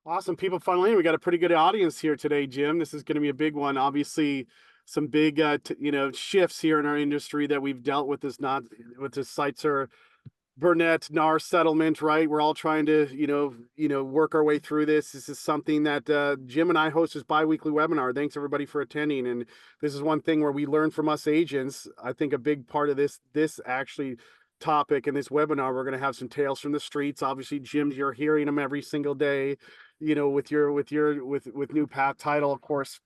Awesome. People funneling in. We got a pretty good audience here today, Jim. This is going to be a big one. Obviously, some big, shifts here in our industry that we've dealt with this not with this Sitzer Burnett NAR settlement, right? We're all trying to, work our way through this. This is something that Jim and I host this bi-weekly webinar. Thanks everybody for attending. And this is one thing where we learn from us agents. I think a big part of this actually topic in this webinar, we're going to have some tales from the streets. Obviously, Jim, you're hearing them every single day, with new path title, of course,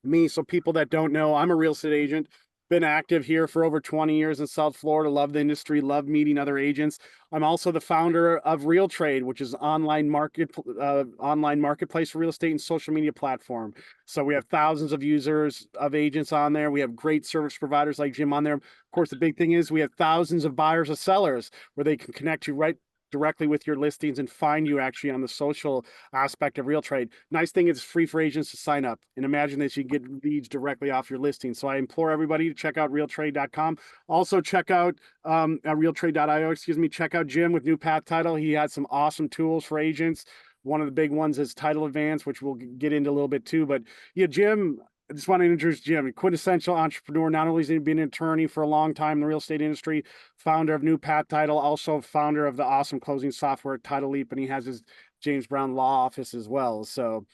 me. So people that don't know, I'm a real estate agent, been active here for over 20 years in South Florida, love the industry, love meeting other agents. I'm also the founder of RealTrade, which is online marketplace for real estate and social media platform. So we have thousands of users of agents on there. We have great service providers like Jim on there. Of course, the big thing is we have thousands of buyers and sellers where they can connect you right directly with your listings and find you actually on the social aspect of RealTrade. Nice thing is it's free for agents to sign up. And imagine this, you get leads directly off your listing. So I implore everybody to check out realtrade.com. Also check out realtrade.io, check out Jim with New Path Title. He has some awesome tools for agents. One of the big ones is Title Advance, which we'll get into a little bit too. But yeah, Jim, I just want to introduce Jim, a quintessential entrepreneur. Not only has he been an attorney for a long time in the real estate industry, founder of New Path Title, also founder of the awesome closing software Title Leap, and he has his James Brown Law Office as well. So,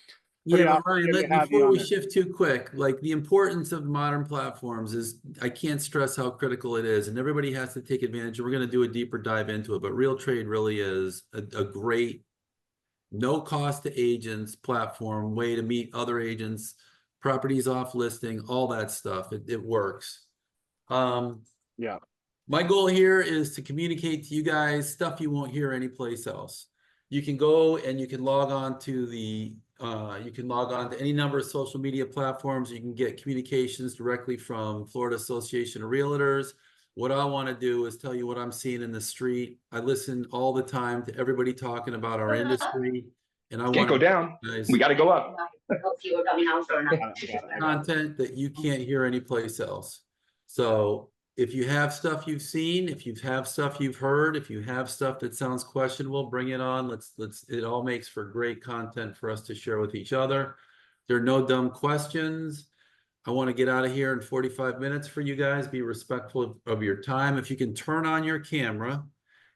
yeah, but Ryan, before we shift too quick, like the importance of modern platforms is, I can't stress how critical it is, and everybody has to take advantage. We're going to do a deeper dive into it, but RealTrade really is a great no cost to agents platform, way to meet other agents, properties off listing, all that stuff. It works. Yeah. My goal here is to communicate to you guys stuff you won't hear anyplace else. You can go and you can log on to any number of social media platforms. You can get communications directly from Florida Association of Realtors. What I want to do is tell you what I'm seeing in the street. I listen all the time to everybody talking about our industry, and I can't go down. We got to go up. Content that you can't hear anyplace else. So if you have stuff you've seen, if you have stuff you've heard, if you have stuff that sounds questionable, bring it on. It all makes for great content for us to share with each other. There are no dumb questions. I want to get out of here in 45 minutes for you guys. Be respectful of your time. If you can turn on your camera,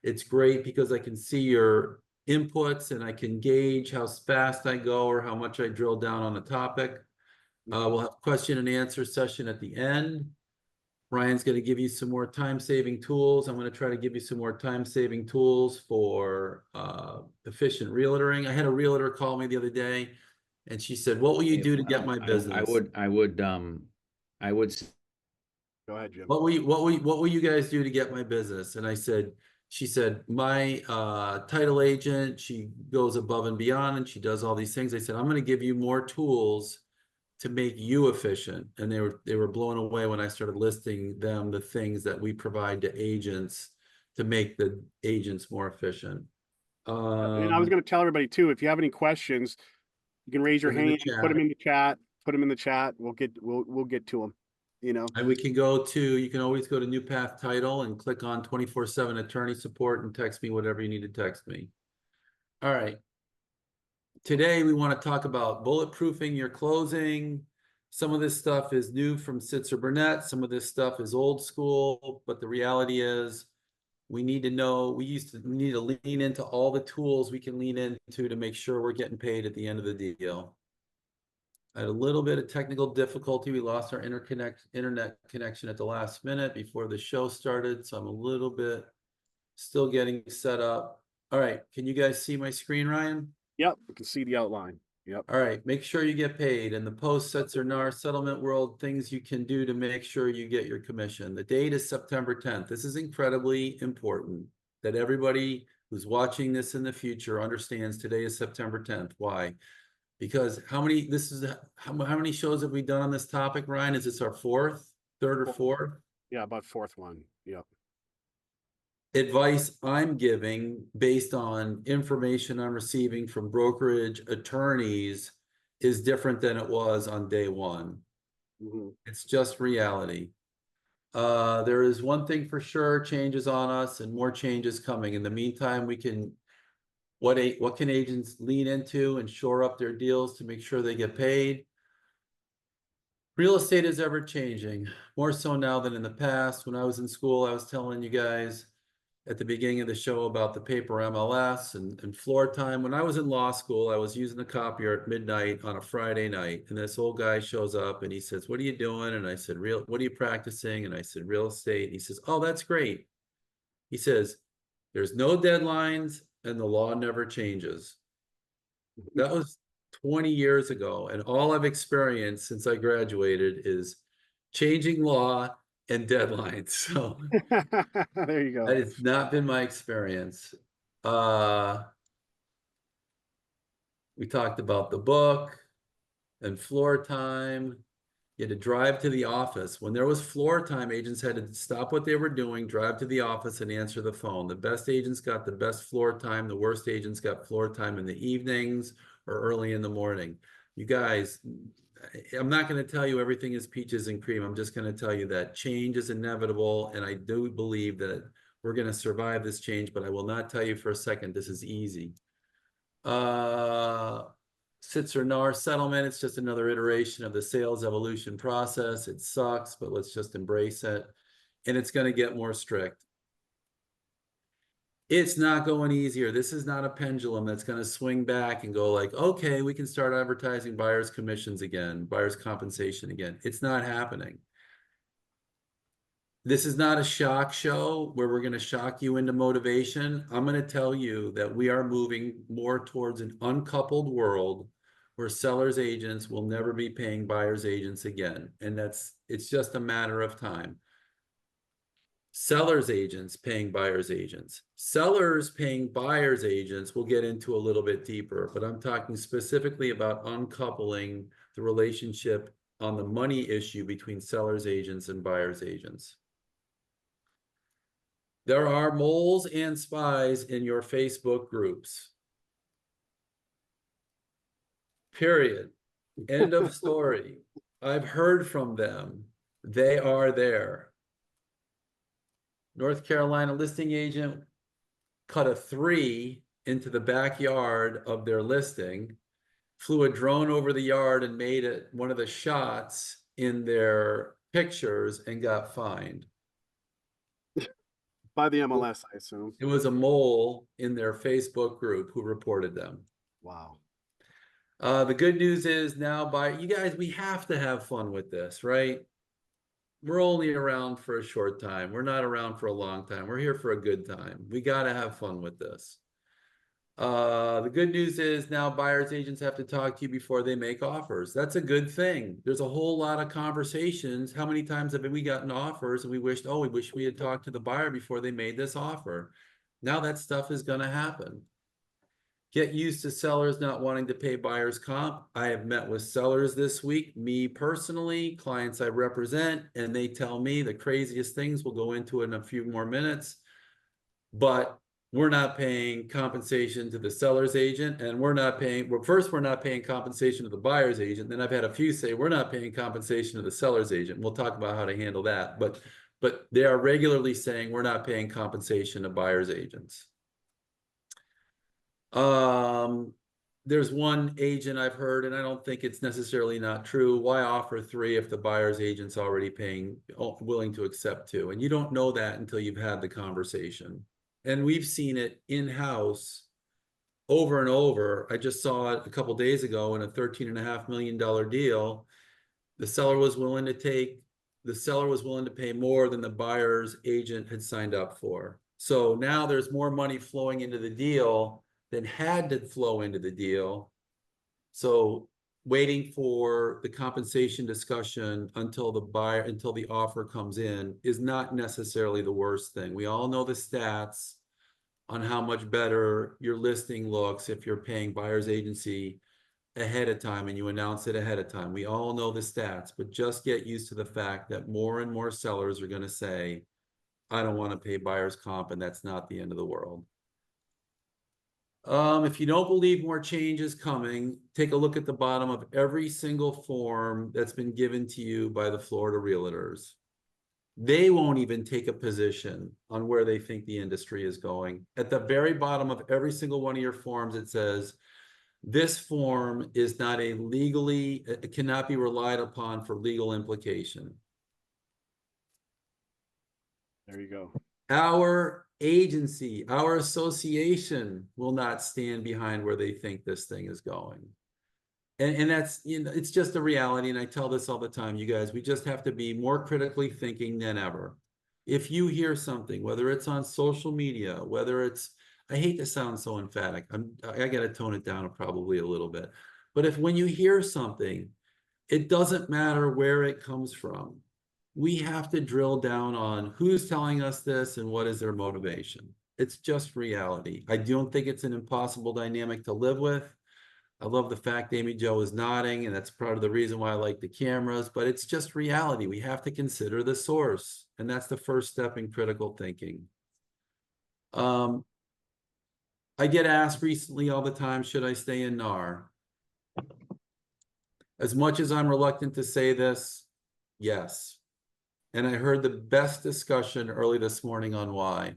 it's great because I can see your inputs and I can gauge how fast I go or how much I drill down on a topic. We'll have question and answer session at the end. Ryan's going to give you some more time-saving tools. I'm going to try to give you some more time-saving tools for efficient realtoring. I had a realtor call me the other day, and she said, "What will you do to get my business?" I would. Go ahead, Jim. What will you guys do to get my business? And she said, my title agent, she goes above and beyond and she does all these things. I said, I'm going to give you more tools to make you efficient. And they were blown away when I started listing them the things that we provide to agents to make the agents more efficient. And I was going to tell everybody too, if you have any questions, you can raise your hand, put them in the chat, We'll get to them. And you can always go to New Path Title and click on 24/7 attorney support and text me whatever you need to text me. All right. Today, we want to talk about bulletproofing your closing. Some of this stuff is new from Sitzer Burnett. Some of this stuff is old school, but the reality is we need to know, we need to lean into all the tools we can lean into to make sure we're getting paid at the end of the deal. I had a little bit of technical difficulty. We lost our internet connection at the last minute before the show started, so I'm a little bit still getting set up. All right, can you guys see my screen, Ryan? Yep, we can see the outline. Yep. All right, make sure you get paid. In the post-Sitzer NAR settlement world, things you can do to make sure you get your commission. The date is September 10th. This is incredibly important that everybody who's watching this in the future understands today is September 10th. Why? Because how many shows have we done on this topic, Ryan? Is this our third or fourth? Yeah, about fourth one. Yep. Advice I'm giving based on information I'm receiving from brokerage attorneys is different than it was on day one. Mm-hmm. It's just reality. There is one thing for sure, changes on us and more changes coming. In the meantime, what can agents lean into and shore up their deals to make sure they get paid? Real estate is ever changing, more so now than in the past. When I was in school, I was telling you guys at the beginning of the show about the paper MLS and floor time. When I was in law school, I was using the copier at midnight on a Friday night, and this old guy shows up and he says, "What are you doing?" And I said, "What are you practicing?" And I said, "Real estate." And he says, "Oh, that's great." He says, "There's no deadlines and the law never changes." That was 20 years ago, and all I've experienced since I graduated is changing law and deadlines. So There you go. that has not been my experience. We talked about the book and floor time. You had to drive to the office. When there was floor time, agents had to stop what they were doing, drive to the office and answer the phone. The best agents got the best floor time. The worst agents got floor time in the evenings or early in the morning. You guys, I'm not going to tell you everything is peaches and cream. I'm just going to tell you that change is inevitable. And I do believe that we're going to survive this change, but I will not tell you for a second this is easy. Sitzer NAR settlement, it's just another iteration of the sales evolution process. It sucks, but let's just embrace it. And it's going to get more strict. It's not going easier. This is not a pendulum that's going to swing back and go like, okay, we can start advertising buyers' commissions again, buyers' compensation again. It's not happening. This is not a shock show where we're going to shock you into motivation. I'm going to tell you that we are moving more towards an uncoupled world where sellers agents will never be paying buyers agents again. And it's just a matter of time. Sellers agents paying buyers agents. Sellers paying buyers agents we'll get into a little bit deeper, but I'm talking specifically about uncoupling the relationship on the money issue between sellers agents and buyers agents. There are moles and spies in your Facebook groups. Period. End of story. I've heard from them. They are there. North Carolina listing agent cut a 3 into the backyard of their listing, flew a drone over the yard and made it one of the shots in their pictures and got fined. By the MLS, I assume. It was a mole in their Facebook group who reported them. Wow. The good news is now, you guys, we have to have fun with this, right? We're only around for a short time. We're not around for a long time. We're here for a good time. We got to have fun with this. The good news is now buyers agents have to talk to you before they make offers. That's a good thing. There's a whole lot of conversations. How many times have we gotten offers and we wish we had talked to the buyer before they made this offer? Now that stuff is going to happen. Get used to sellers not wanting to pay buyers comp. I have met with sellers this week, me personally, clients I represent, and they tell me the craziest things. We'll go into it in a few more minutes. But we're not paying compensation to the seller's agent, and we're not paying compensation to the buyer's agent. Then I've had a few say we're not paying compensation to the seller's agent. We'll talk about how to handle that. But they are regularly saying we're not paying compensation to buyer's agents. There's one agent I've heard, and I don't think it's necessarily not true. Why offer 3 if the buyer's agent's already willing to accept 2? And you don't know that until you've had the conversation. And we've seen it in-house over and over. I just saw it a couple days ago in a $13.5 million deal. The seller was willing to pay more than the buyer's agent had signed up for. So now there's more money flowing into the deal than had to flow into the deal. So waiting for the compensation discussion until the offer comes in is not necessarily the worst thing. We all know the stats on how much better your listing looks if you're paying buyer's agency ahead of time and you announce it ahead of time. We all know the stats, but just get used to the fact that more and more sellers are going to say, I don't want to pay buyer's comp, and that's not the end of the world. If you don't believe more change is coming, take a look at the bottom of every single form that's been given to you by the Florida realtors. They won't even take a position on where they think the industry is going. At the very bottom of every single one of your forms, it says, this form is not a legally, it cannot be relied upon for legal implication. There you go. Our agency, our association will not stand behind where they think this thing is going. And that's, you know, it's just a reality. And I tell this all the time, you guys, we just have to be more critically thinking than ever. If you hear something, whether it's on social media, whether it's, I hate to sound so emphatic. I got to tone it down probably a little bit. But if when you hear something, it doesn't matter where it comes from. We have to drill down on who's telling us this and what is their motivation. It's just reality. I don't think it's an impossible dynamic to live with. I love the fact Amy Jo is nodding, and that's part of the reason why I like the cameras, but it's just reality. We have to consider the source, and that's the first step in critical thinking. I get asked recently all the time, should I stay in NAR? As much as I'm reluctant to say this, yes. And I heard the best discussion early this morning on why.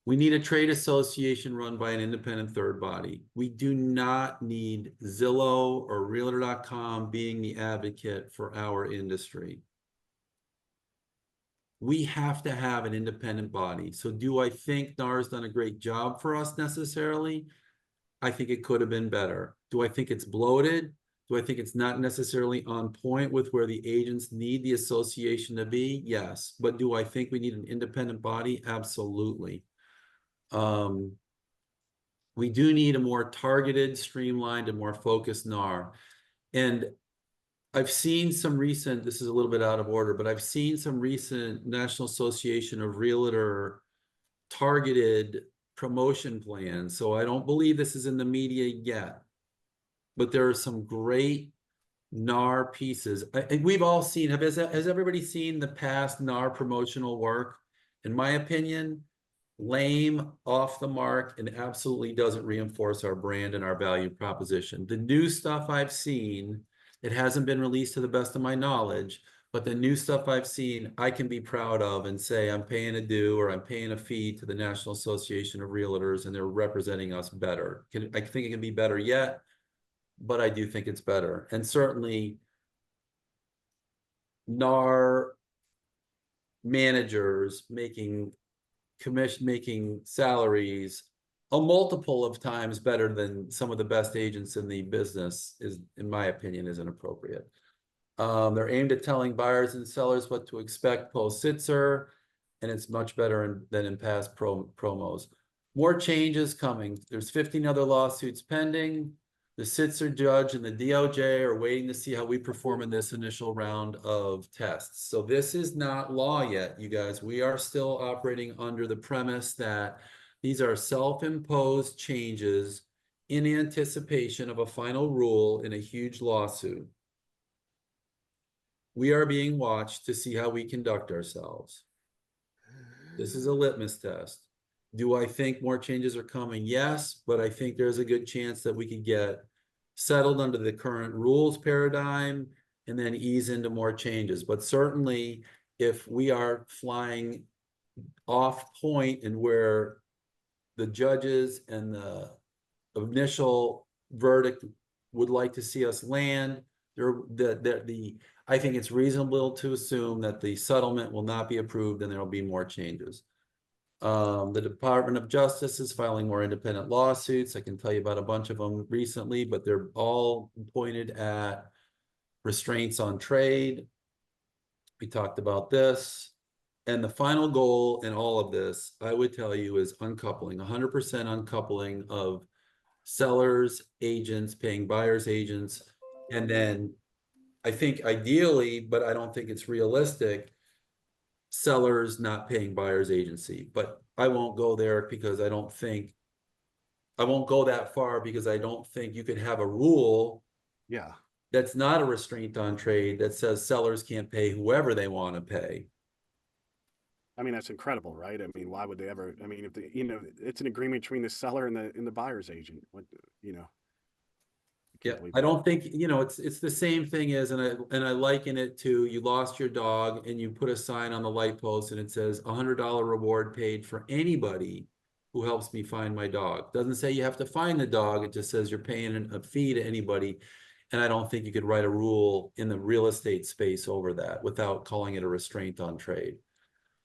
We need a trade association run by an independent third body. We do not need Zillow or Realtor.com being the advocate for our industry. We have to have an independent body. So do I think NAR has done a great job for us necessarily? I think it could have been better. Do I think it's bloated? Do I think it's not necessarily on point with where the agents need the association to be? Yes. But do I think we need an independent body? Absolutely. We do need a more targeted, streamlined, and more focused NAR. And I've seen some recent, this is a little bit out of order, but I've seen some recent National Association of Realtor targeted promotion plans. So I don't believe this is in the media yet, but there are some great NAR pieces. We've all seen, has everybody seen the past NAR promotional work? In my opinion, lame, off the mark, and absolutely doesn't reinforce our brand and our value proposition. The new stuff I've seen, it hasn't been released to the best of my knowledge, but the new stuff I've seen, I can be proud of and say I'm paying a due or I'm paying a fee to the National Association of Realtors and they're representing us better. I think it can be better yet, but I do think it's better. And certainly NAR managers making salaries a multiple of times better than some of the best agents in the business is, in my opinion, isn't appropriate. They're aimed at telling buyers and sellers what to expect post Sitzer, and it's much better than in past promos. More changes coming. There's 15 other lawsuits pending. The Sitzer judge and the DOJ are waiting to see how we perform in this initial round of tests. So this is not law yet, you guys. We are still operating under the premise that these are self-imposed changes in anticipation of a final rule in a huge lawsuit. We are being watched to see how we conduct ourselves. This is a litmus test. Do I think more changes are coming? Yes, but I think there's a good chance that we could get settled under the current rules paradigm and then ease into more changes. But certainly, if we are flying off point and where the judges and the initial verdict would like to see us land, I think it's reasonable to assume that the settlement will not be approved and there will be more changes. The Department of Justice is filing more independent lawsuits. I can tell you about a bunch of them recently, but they're all pointed at restraints on trade. We talked about this. And the final goal in all of this, I would tell you, is uncoupling, 100% uncoupling of sellers, agents, paying buyers, agents. And then I think ideally, but I don't think it's realistic, sellers not paying buyer's agency. But I won't go there because I won't go that far because I don't think you could have a rule that's not a restraint on trade that says sellers can't pay whoever they want to pay. I mean, that's incredible, right? I mean, why would they ever? I mean, if it's an agreement between the seller and the buyer's agent. What, Yeah, believe I that. don't think, it's the same thing as, and I liken it to, you lost your dog and you put a sign on the light post and it says $100 reward paid for anybody who helps me find my dog. Doesn't say you have to find the dog. It just says you're paying a fee to anybody. And I don't think you could write a rule in the real estate space over that without calling it a restraint on trade.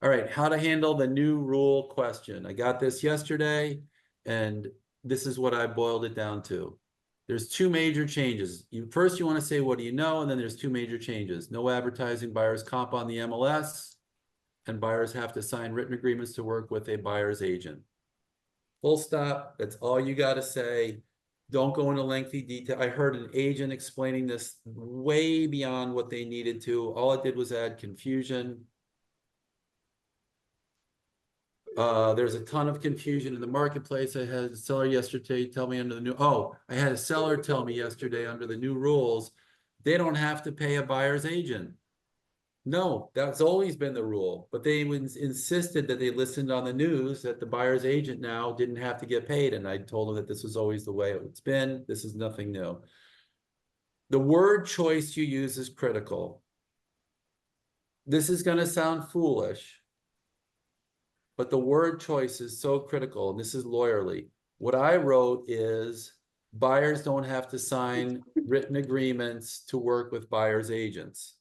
All right, how to handle the new rule question. I got this yesterday, and this is what I boiled it down to. There's two major changes. First, you want to say, what do you know? And then there's two major changes. No advertising buyer's comp on the MLS, and buyers have to sign written agreements to work with a buyer's agent. Full stop. That's all you got to say. Don't go into lengthy detail. I heard an agent explaining this way beyond what they needed to. All it did was add confusion. There's a ton of confusion in the marketplace. I had a seller yesterday tell me I had a seller tell me yesterday under the new rules, they don't have to pay a buyer's agent. No, that's always been the rule, but they insisted that they listened on the news that the buyer's agent now didn't have to get paid. And I told them that this was always the way it's been. This is nothing new. The word choice you use is critical. This is going to sound foolish, but the word choice is so critical, and this is lawyerly. What I wrote is buyers don't have to sign written agreements to work with buyer's agents.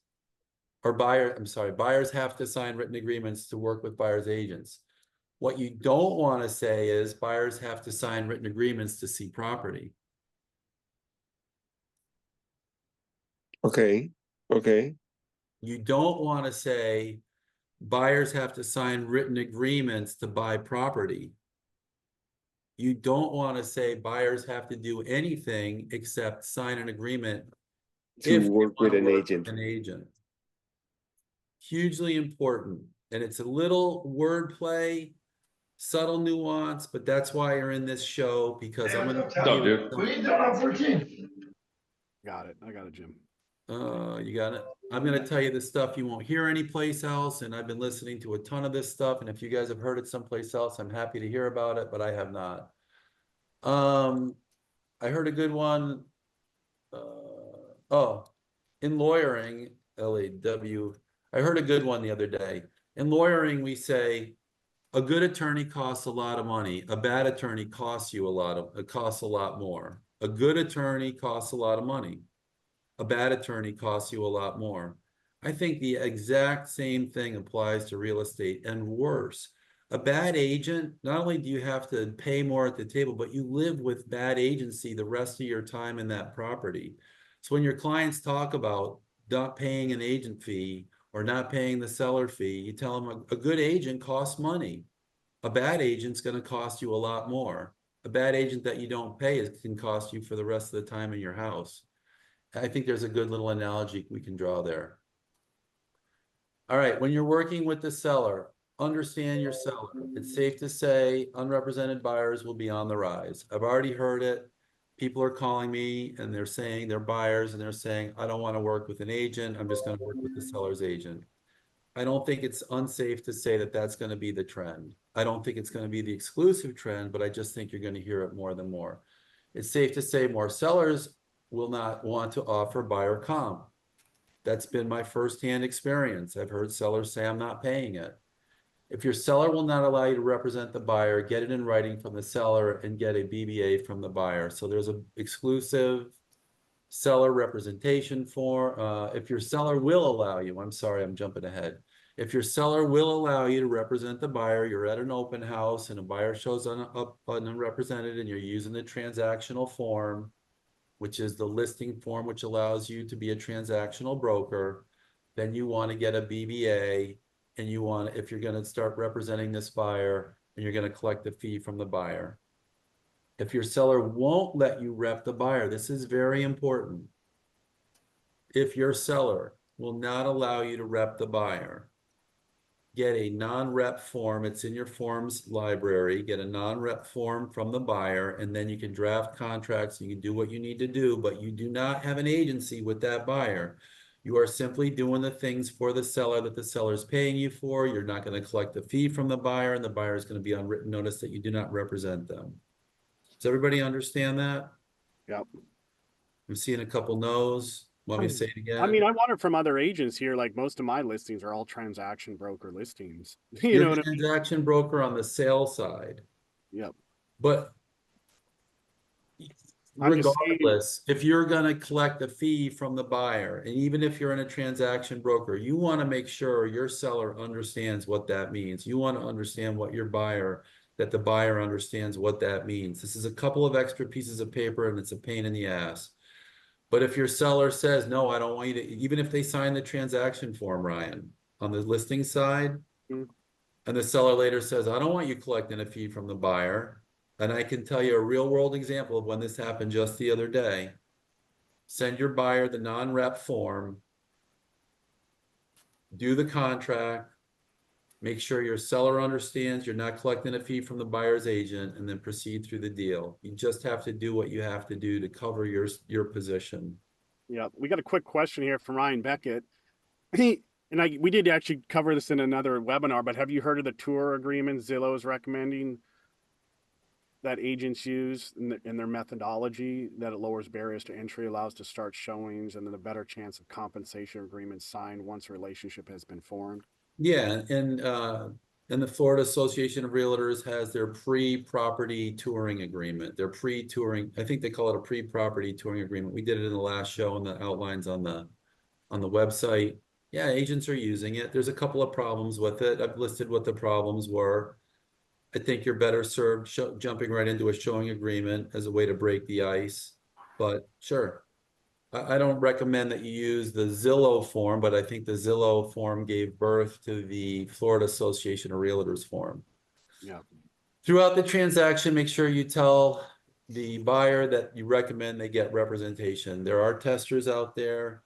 Buyers have to sign written agreements to work with buyer's agents. What you don't want to say is buyers have to sign written agreements to see property. Okay. You don't want to say buyers have to sign written agreements to buy property. You don't want to say buyers have to do anything except sign an agreement To if they work with wanna an work agent. with an agent. Hugely important. And it's a little wordplay, subtle nuance, but that's why you're in this show, because I'm going to tell Don't you. do. What are you doing on 14? Got it. I got it, Jim. You got it. I'm going to tell you the stuff you won't hear anyplace else. And I've been listening to a ton of this stuff. And if you guys have heard it someplace else, I'm happy to hear about it, but I have not. I heard a good one. In lawyering, LAW, I heard a good one the other day. In lawyering, we say a good attorney costs a lot of money. A bad attorney costs a lot more. A good attorney costs a lot of money. A bad attorney costs you a lot more. I think the exact same thing applies to real estate, and worse. A bad agent, not only do you have to pay more at the table, but you live with bad agency the rest of your time in that property. So when your clients talk about not paying an agent fee or not paying the seller fee, you tell them a good agent costs money. A bad agent's going to cost you a lot more. A bad agent that you don't pay can cost you for the rest of the time in your house. I think there's a good little analogy we can draw there. All right, when you're working with the seller, understand your seller. It's safe to say unrepresented buyers will be on the rise. I've already heard it. People are calling me and they're saying they're buyers and they're saying, I don't want to work with an agent. I'm just going to work with the seller's agent. I don't think it's unsafe to say that that's going to be the trend. I don't think it's going to be the exclusive trend, but I just think you're going to hear it more than more. It's safe to say more sellers will not want to offer buyer comp. That's been my firsthand experience. I've heard sellers say, I'm not paying it. If your seller will not allow you to represent the buyer, get it in writing from the seller and get a BBA from the buyer. So there's an exclusive seller representation form. If your seller will allow you, I'm sorry, I'm jumping ahead. If your seller will allow you to represent the buyer, you're at an open house and a buyer shows up unrepresented and you're using the transactional form, which is the listing form, which allows you to be a transactional broker, then you want to get a BBA, and you want, if you're going to start representing this buyer, and you're going to collect a fee from the buyer. If your seller won't let you rep the buyer, this is very important. If your seller will not allow you to rep the buyer, get a non-rep form. It's in your forms library. Get a non-rep form from the buyer, and then you can draft contracts. You can do what you need to do, but you do not have an agency with that buyer. You are simply doing the things for the seller that the seller is paying you for. You're not going to collect the fee from the buyer, and the buyer is going to be on written notice that you do not represent them. Does everybody understand that? Yep. I'm seeing a couple no's. Want me to say it again? I mean, I wonder from other agents here, like most of my listings are all transaction broker listings. You You're know a what I mean? transaction broker on the sale side, Yep. but I'm just saying, regardless, if you're going to collect a fee from the buyer, and even if you're in a transaction broker, you want to make sure your seller understands what that means. You want to understand what your buyer, that the buyer understands what that means. This is a couple of extra pieces of paper and it's a pain in the ass. But if your seller says, no, I don't want you to, even if they sign the transaction form, Ryan, on the listing side, Mm. and the seller later says, I don't want you collecting a fee from the buyer. And I can tell you a real world example of when this happened just the other day. Send your buyer the non-rep form, do the contract, make sure your seller understands you're not collecting a fee from the buyer's agent, and then proceed through the deal. You just have to do what you have to do to cover your position. yeah, we got a quick question here from Ryan Beckett. We did actually cover this in another webinar, but have you heard of the tour agreement Zillow is recommending that agents use in their methodology, that it lowers barriers to entry, allows to start showings, and then a better chance of compensation agreements signed once a relationship has been formed? Yeah, and the Florida Association of Realtors has their pre-property touring agreement. Their pre-touring, I think they call it a pre-property touring agreement. We did it in the last show and the outlines on the website. Yeah, agents are using it. There's a couple of problems with it. I've listed what the problems were. I think you're better served jumping right into a showing agreement as a way to break the ice. But sure, I don't recommend that you use the Zillow form, but I think the Zillow form gave birth to the Florida Association of Realtors form. Yeah. Throughout the transaction, make sure you tell the buyer that you recommend they get representation. There are testers out there.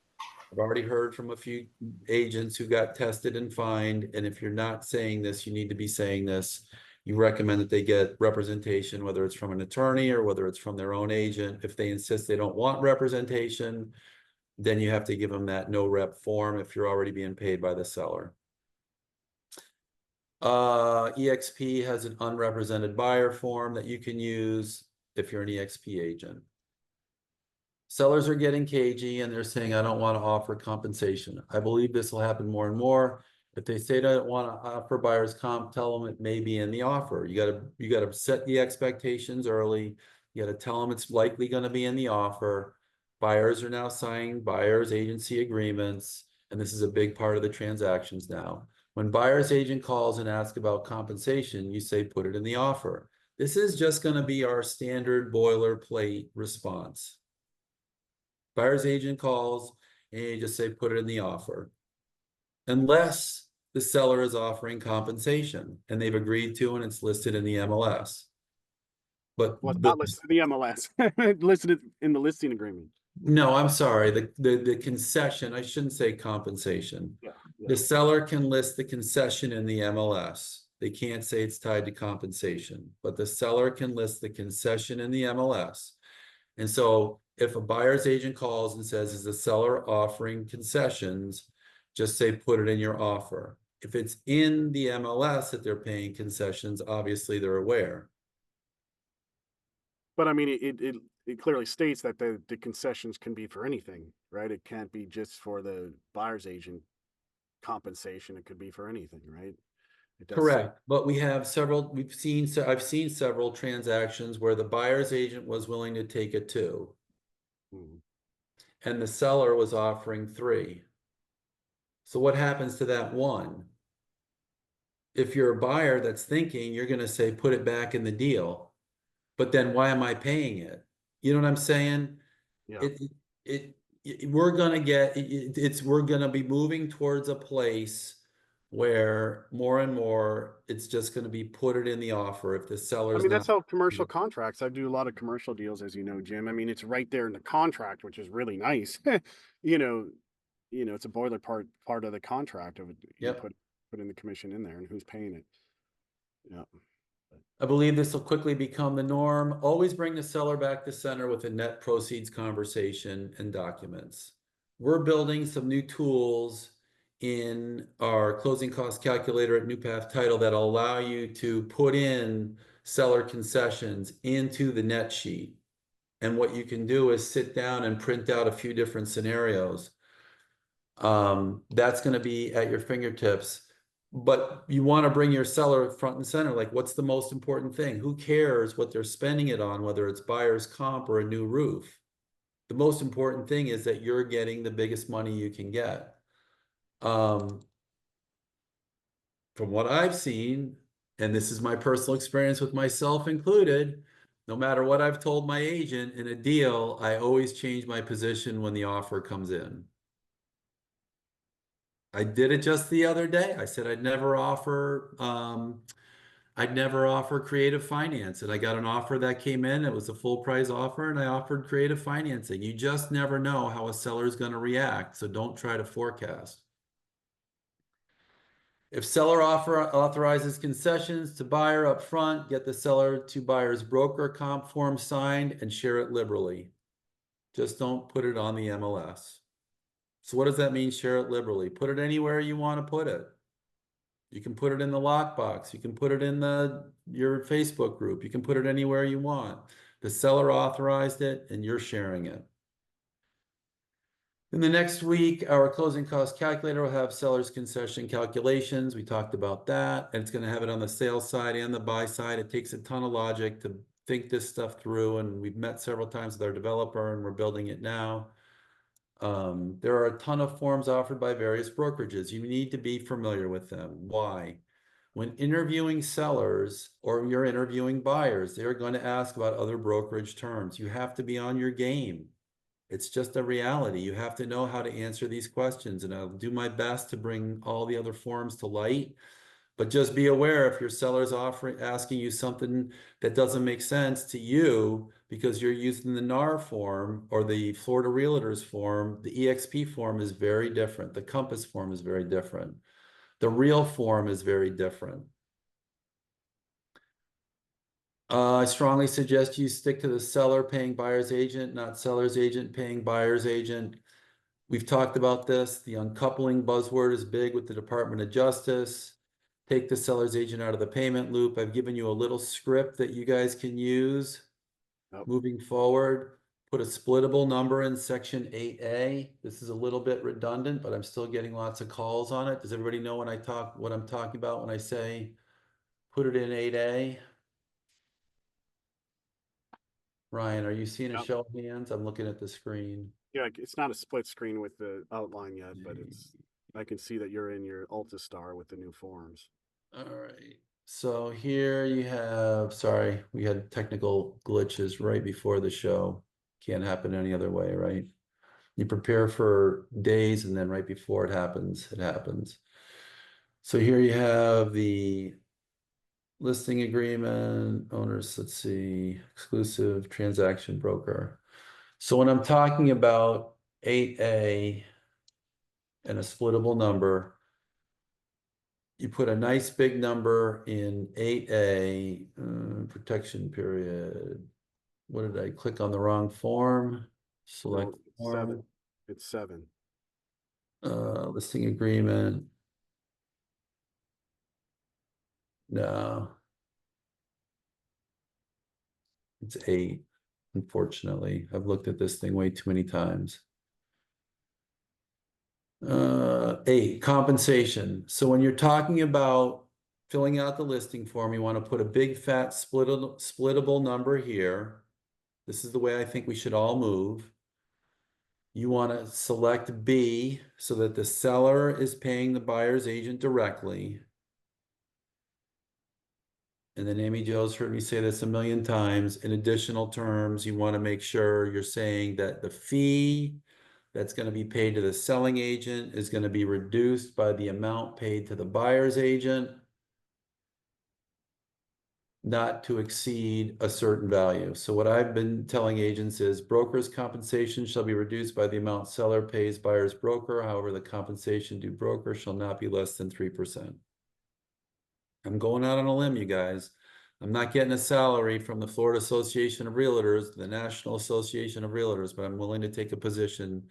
I've already heard from a few agents who got tested and fined. And if you're not saying this, you need to be saying this. You recommend that they get representation, whether it's from an attorney or whether it's from their own agent. If they insist they don't want representation, then you have to give them that no rep form if you're already being paid by the seller. EXP has an unrepresented buyer form that you can use if you're an EXP agent. Sellers are getting cagey and they're saying, I don't want to offer compensation. I believe this will happen more and more. If they say they don't want to offer buyer's comp, tell them it may be in the offer. You got to set the expectations early. You got to tell them it's likely going to be in the offer. Buyers are now signing buyer's agency agreements, and this is a big part of the transactions now. When buyer's agent calls and asks about compensation, you say, put it in the offer. This is just going to be our standard boilerplate response. Buyer's agent calls and you just say, put it in the offer. Unless the seller is offering compensation and they've agreed to, and it's listed in the MLS. But Well, it's not listed in the MLS, listed in the listing agreement. no, I'm sorry. The concession, I shouldn't say compensation. Yeah. The seller can list the concession in the MLS. They can't say it's tied to compensation, but the seller can list the concession in the MLS. And so if a buyer's agent calls and says, is the seller offering concessions, just say, put it in your offer. If it's in the MLS that they're paying concessions, obviously they're aware. But I mean, it clearly states that the concessions can be for anything, right? It can't be just for the buyer's agent compensation. It could be for anything, right? It does. Correct. But we have several, I've seen several transactions where the buyer's agent was willing to take it 2. And the seller was offering 3. So what happens to that 1? If you're a buyer that's thinking, you're going to say, put it back in the deal. But then why am I paying it? You know what I'm saying? Yeah. We're going to be moving towards a place where more and more it's just going to be put it in the offer if the seller's I mean, not. that's how commercial contracts. I do a lot of commercial deals, as you know, Jim. I mean, it's right there in the contract, which is really nice. you know, it's a boilerplate part of the contract of you Yep. put in the commission in there and who's paying it. Yeah. I believe this will quickly become the norm. Always bring the seller back to center with a net proceeds conversation and documents. We're building some new tools in our closing cost calculator at NewPath Title that'll allow you to put in seller concessions into the net sheet. And what you can do is sit down and print out a few different scenarios. That's going to be at your fingertips. But you want to bring your seller front and center. Like, what's the most important thing? Who cares what they're spending it on, whether it's buyer's comp or a new roof? The most important thing is that you're getting the biggest money you can get. From what I've seen, and this is my personal experience with myself included, no matter what I've told my agent in a deal, I always change my position when the offer comes in. I did it just the other day. I said I'd never offer creative finance, and I got an offer that came in. It was a full price offer, and I offered creative financing. You just never know how a seller is going to react, so don't try to forecast. If seller authorizes concessions to buyer up front, get the seller to buyer's broker comp form signed and share it liberally. Just don't put it on the MLS. So what does that mean, share it liberally? Put it anywhere you want to put it. You can put it in the lockbox. You can put it in your Facebook group. You can put it anywhere you want. The seller authorized it and you're sharing it. In the next week, our closing cost calculator will have seller's concession calculations. We talked about that, and it's going to have it on the sales side and the buy side. It takes a ton of logic to think this stuff through, and we've met several times with our developer, and we're building it now. There are a ton of forms offered by various brokerages. You need to be familiar with them. Why? When interviewing sellers or you're interviewing buyers, they're going to ask about other brokerage terms. You have to be on your game. It's just a reality. You have to know how to answer these questions, and I'll do my best to bring all the other forms to light. But just be aware if your seller's asking you something that doesn't make sense to you because you're using the NAR form or the Florida Realtors form, the EXP form is very different. The Compass form is very different. The Real form is very different. I strongly suggest you stick to the seller paying buyer's agent, not seller's agent paying buyer's agent. We've talked about this. The uncoupling buzzword is big with the Department of Justice. Take the seller's agent out of the payment loop. I've given you a little script that you guys can use moving forward. Put a splittable number in section 8A. This is a little bit redundant, but I'm still getting lots of calls on it. Does everybody know what I'm talking about when I say put it in 8A? Ryan, are you seeing a show of hands? I'm looking at the screen. Yeah, it's not a split screen with the outline yet, but I can see that you're in your Altastar with the new forms. All right. So here you have, sorry, we had technical glitches right before the show. Can't happen any other way, right? You prepare for days and then right before it happens, it happens. So here you have the listing agreement, owners, let's see, exclusive transaction broker. So when I'm talking about 8A and a splittable number, you put a nice big number in 8A, protection period. What did I click on the wrong form? Select form. It's 7. Listing agreement. No. It's 8, unfortunately. I've looked at this thing way too many times. 8, compensation. So when you're talking about filling out the listing form, you want to put a big fat splittable number here. This is the way I think we should all move. You want to select B so that the seller is paying the buyer's agent directly. And then Amy Jo's heard me say this a million times. In additional terms, you want to make sure you're saying that the fee that's going to be paid to the selling agent is going to be reduced by the amount paid to the buyer's agent, not to exceed a certain value. So what I've been telling agents is broker's compensation shall be reduced by the amount seller pays buyer's broker. However, the compensation due broker shall not be less than 3%. I'm going out on a limb, you guys. I'm not getting a salary from the Florida Association of Realtors, the National Association of Realtors, but I'm willing to take a position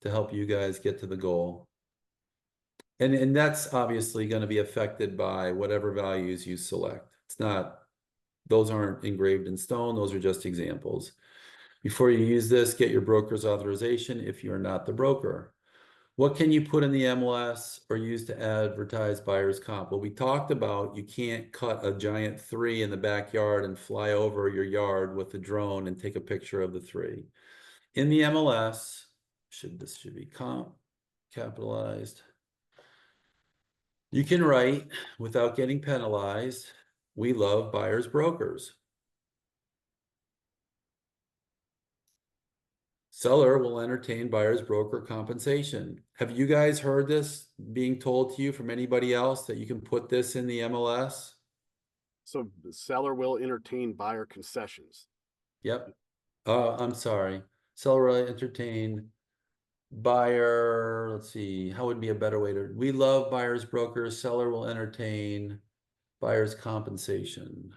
to help you guys get to the goal. And that's obviously going to be affected by whatever values you select. It's not, those aren't engraved in stone. Those are just examples. Before you use this, get your broker's authorization if you're not the broker. What can you put in the MLS or use to advertise buyer's comp? Well, we talked about you can't cut a giant 3 in the backyard and fly over your yard with a drone and take a picture of the 3. In the MLS, this should be comp capitalized. You can write without getting penalized. We love buyers brokers. Seller will entertain buyer's broker compensation. Have you guys heard this being told to you from anybody else that you can put this in the MLS? So the seller will entertain buyer concessions. Yep. I'm sorry. Seller will entertain buyer. Let's see. How would be a better way to? We love buyer's brokers. Seller will entertain buyer's compensation.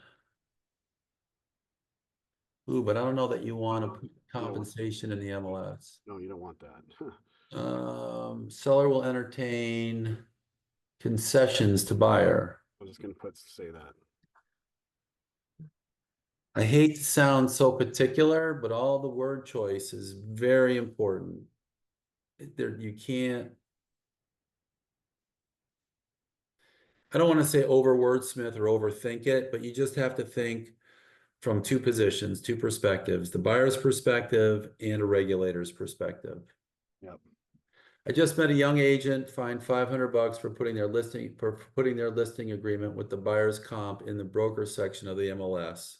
Ooh, but I don't know that you want to put compensation in the MLS. No, you don't want that. Seller will entertain concessions to buyer. I'm just going to say that. I hate to sound so particular, but all the word choice is very important. There, you can't. I don't want to say over wordsmith or overthink it, but you just have to think from two positions, two perspectives, the buyer's perspective and a regulator's perspective. Yep. I just met a young agent fined $500 for putting their listing agreement with the buyer's comp in the broker section of the MLS.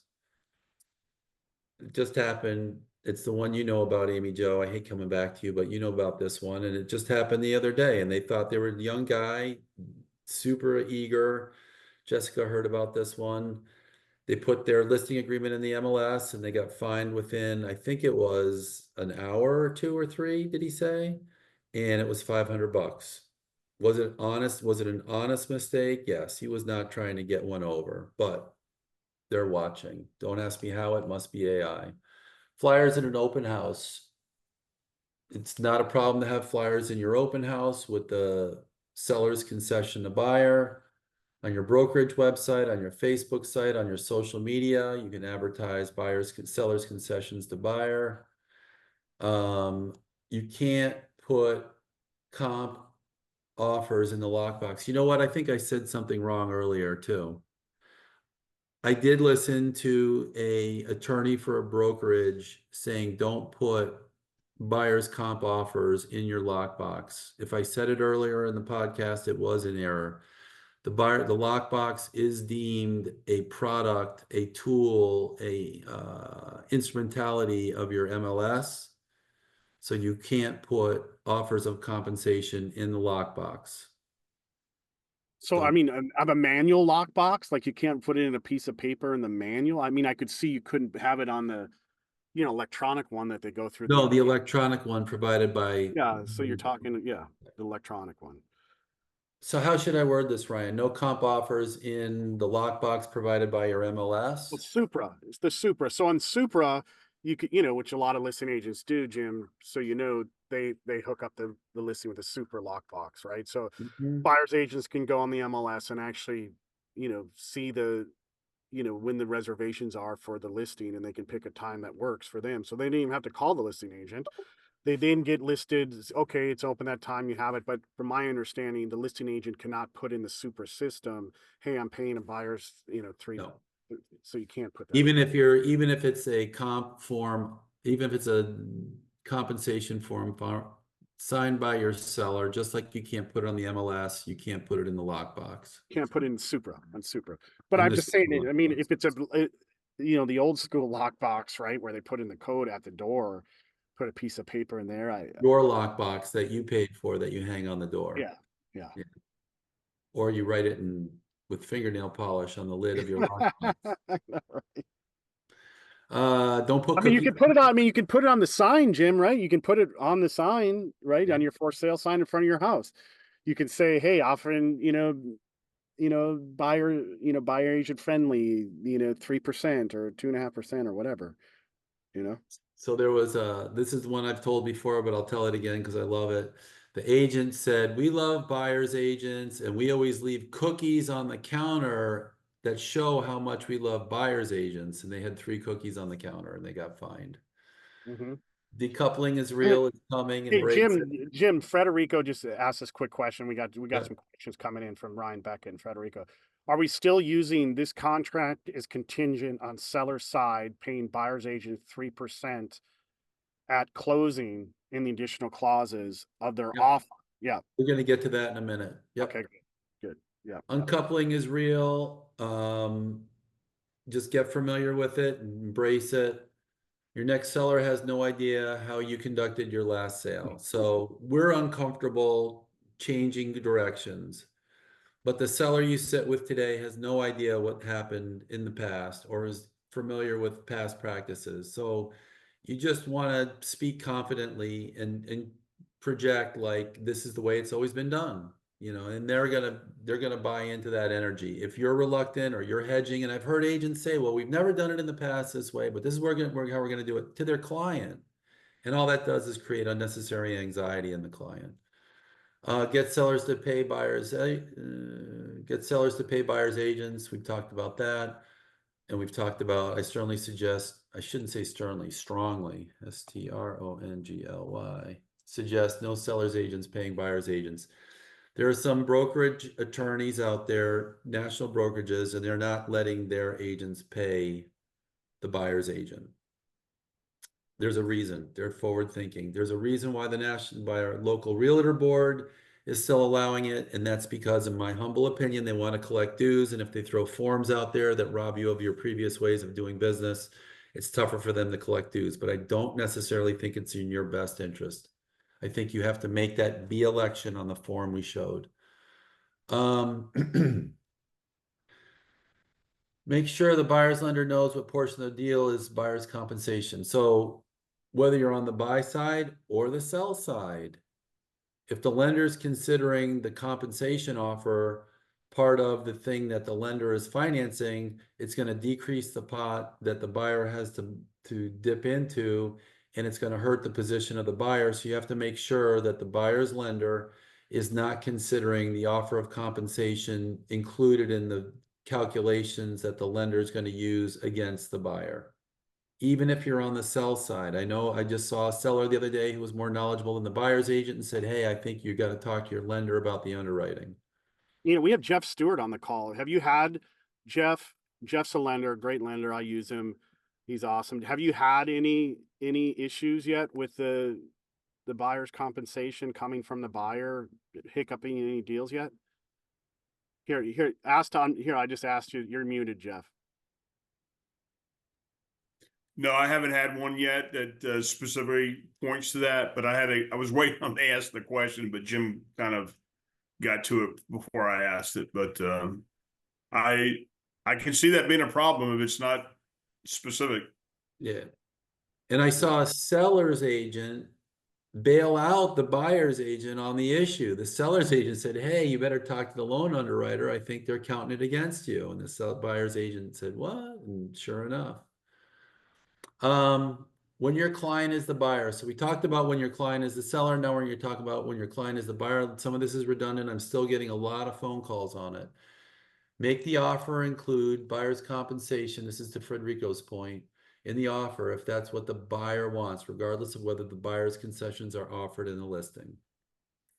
It just happened. It's the one you know about, Amy Jo. I hate coming back to you, but you know about this one. And it just happened the other day. And they thought they were a young guy, super eager. Jessica heard about this one. They put their listing agreement in the MLS and they got fined within, I think it was an hour or 2 or 3, did he say? And it was $500. Was it honest? Was it an honest mistake? Yes, he was not trying to get one over, but they're watching. Don't ask me how, it must be AI. Flyers in an open house. It's not a problem to have flyers in your open house with the seller's concession to buyer. On your brokerage website, on your Facebook site, on your social media, you can advertise sellers concessions to buyer. You can't put comp offers in the lockbox. You know what? I think I said something wrong earlier too. I did listen to a attorney for a brokerage saying don't put buyer's comp offers in your lockbox. If I said it earlier in the podcast, it was an error. The lockbox is deemed a product, a tool, a instrumentality of your MLS. So you can't put offers of compensation in the lockbox. So, I mean, of a manual lockbox, like you can't put it in a piece of paper in the manual. I mean, I could see you couldn't have it on the, electronic one that they go through. No, the electronic one provided by. Yeah. So you're talking, the electronic one. So how should I word this, Ryan? No comp offers in the lockbox provided by your MLS? Well, Supra. It's the Supra. So on Supra, you could, which a lot of listing agents do, Jim. So they hook up the listing with a Supra lockbox, right? So buyers agents can go on the MLS and actually, see when the reservations are for the listing, and they can pick a time that works for them. So they didn't even have to call the listing agent. They then get listed. Okay, it's open that time, you have it. But from my understanding, the listing agent cannot put in the Super system, hey, I'm paying a buyer's, 3. No. So you can't put that. Even if it's a comp form, even if it's a compensation form signed by your seller, just like you can't put it on the MLS, you can't put it in the lockbox. Can't put it in Supra on Supra. But I'm just saying, I mean, if it's the old school lockbox, right, where they put in the code at the door, put a piece of paper in there. Your lockbox that you paid for that you hang on the door. Yeah. Or you write it with fingernail polish on the lid of your lockbox. Don't put. I mean, you can put it on. I mean, you can put it on the sign, Jim. Right? You can put it on the sign, right, on your for sale sign in front of your house. You can say, "Hey, offering, buyer agent friendly, 3% or 2.5% or whatever." So there was this is one I've told before, but I'll tell it again because I love it. The agent said, we love buyer's agents and we always leave cookies on the counter that show how much we love buyer's agents. And they had 3 cookies on the counter and they got fined. Mhm. Decoupling is real. It's coming. Hey, Embrace it. Jim, Federico just asked this quick question. We got Yeah. some questions coming in from Ryan Beck and Federico. Are we still using this contract is contingent on seller side paying buyer's agent 3% at closing in the additional clauses of their Yep. offer? Yeah. We're going to get to that in a minute. Yep. Okay, good. Yeah. Uncoupling is real. Just get familiar with it and embrace it. Your next seller has no idea how you conducted your last sale. So we're uncomfortable changing directions. But the seller you sit with today has no idea what happened in the past or is familiar with past practices. So you just want to speak confidently and project like this is the way it's always been done, and they're gonna buy into that energy. If you're reluctant or you're hedging, and I've heard agents say, well, we've never done it in the past this way, but this is how we're gonna do it to their client. And all that does is create unnecessary anxiety in the client. Get sellers to pay buyers. Get sellers to pay buyers agents. We've talked about that, and we've talked about. I certainly suggest. I shouldn't say sternly. Strongly. Strongly. Suggest no sellers agents paying buyers agents. There are some brokerage attorneys out there, national brokerages, and they're not letting their agents pay the buyer's agent. There's a reason. They're forward thinking. There's a reason why our local realtor board is still allowing it, and that's because, in my humble opinion, they want to collect dues, and if they throw forms out there that rob you of your previous ways of doing business, it's tougher for them to collect dues. But I don't necessarily think it's in your best interest. I think you have to make that B election on the form we showed. Make sure the buyer's lender knows what portion of the deal is buyer's compensation. So whether you're on the buy side or the sell side, if the lender is considering the compensation offer part of the thing that the lender is financing, it's going to decrease the pot that the buyer has to dip into, and it's going to hurt the position of the buyer. So you have to make sure that the buyer's lender is not considering the offer of compensation included in the calculations that the lender is going to use against the buyer. Even if you're on the sell side. I know I just saw a seller the other day who was more knowledgeable than the buyer's agent and said, hey, I think you got to talk to your lender about the underwriting. We have Jeff Stewart on the call. Have you had Jeff? Jeff's a lender, great lender. I use him. He's awesome. Have you had any issues yet with the buyer's compensation coming from the buyer hiccuping any deals yet? Here, I just asked you. You're muted, Jeff. No, I haven't had one yet that specifically points to that, but I was waiting on to ask the question, but Jim kind of got to it before I asked it. But I can see that being a problem if it's not specific. Yeah. And I saw a seller's agent bail out the buyer's agent on the issue. The seller's agent said, hey, you better talk to the loan underwriter. I think they're counting it against you. And the buyer's agent said, what? And sure enough. When your client is the buyer. So we talked about when your client is the seller. Now we're going to talk about when your client is the buyer. Some of this is redundant. I'm still getting a lot of phone calls on it. Make the offer include buyer's compensation. This is to Frederico's point. In the offer, if that's what the buyer wants, regardless of whether the buyer's concessions are offered in the listing.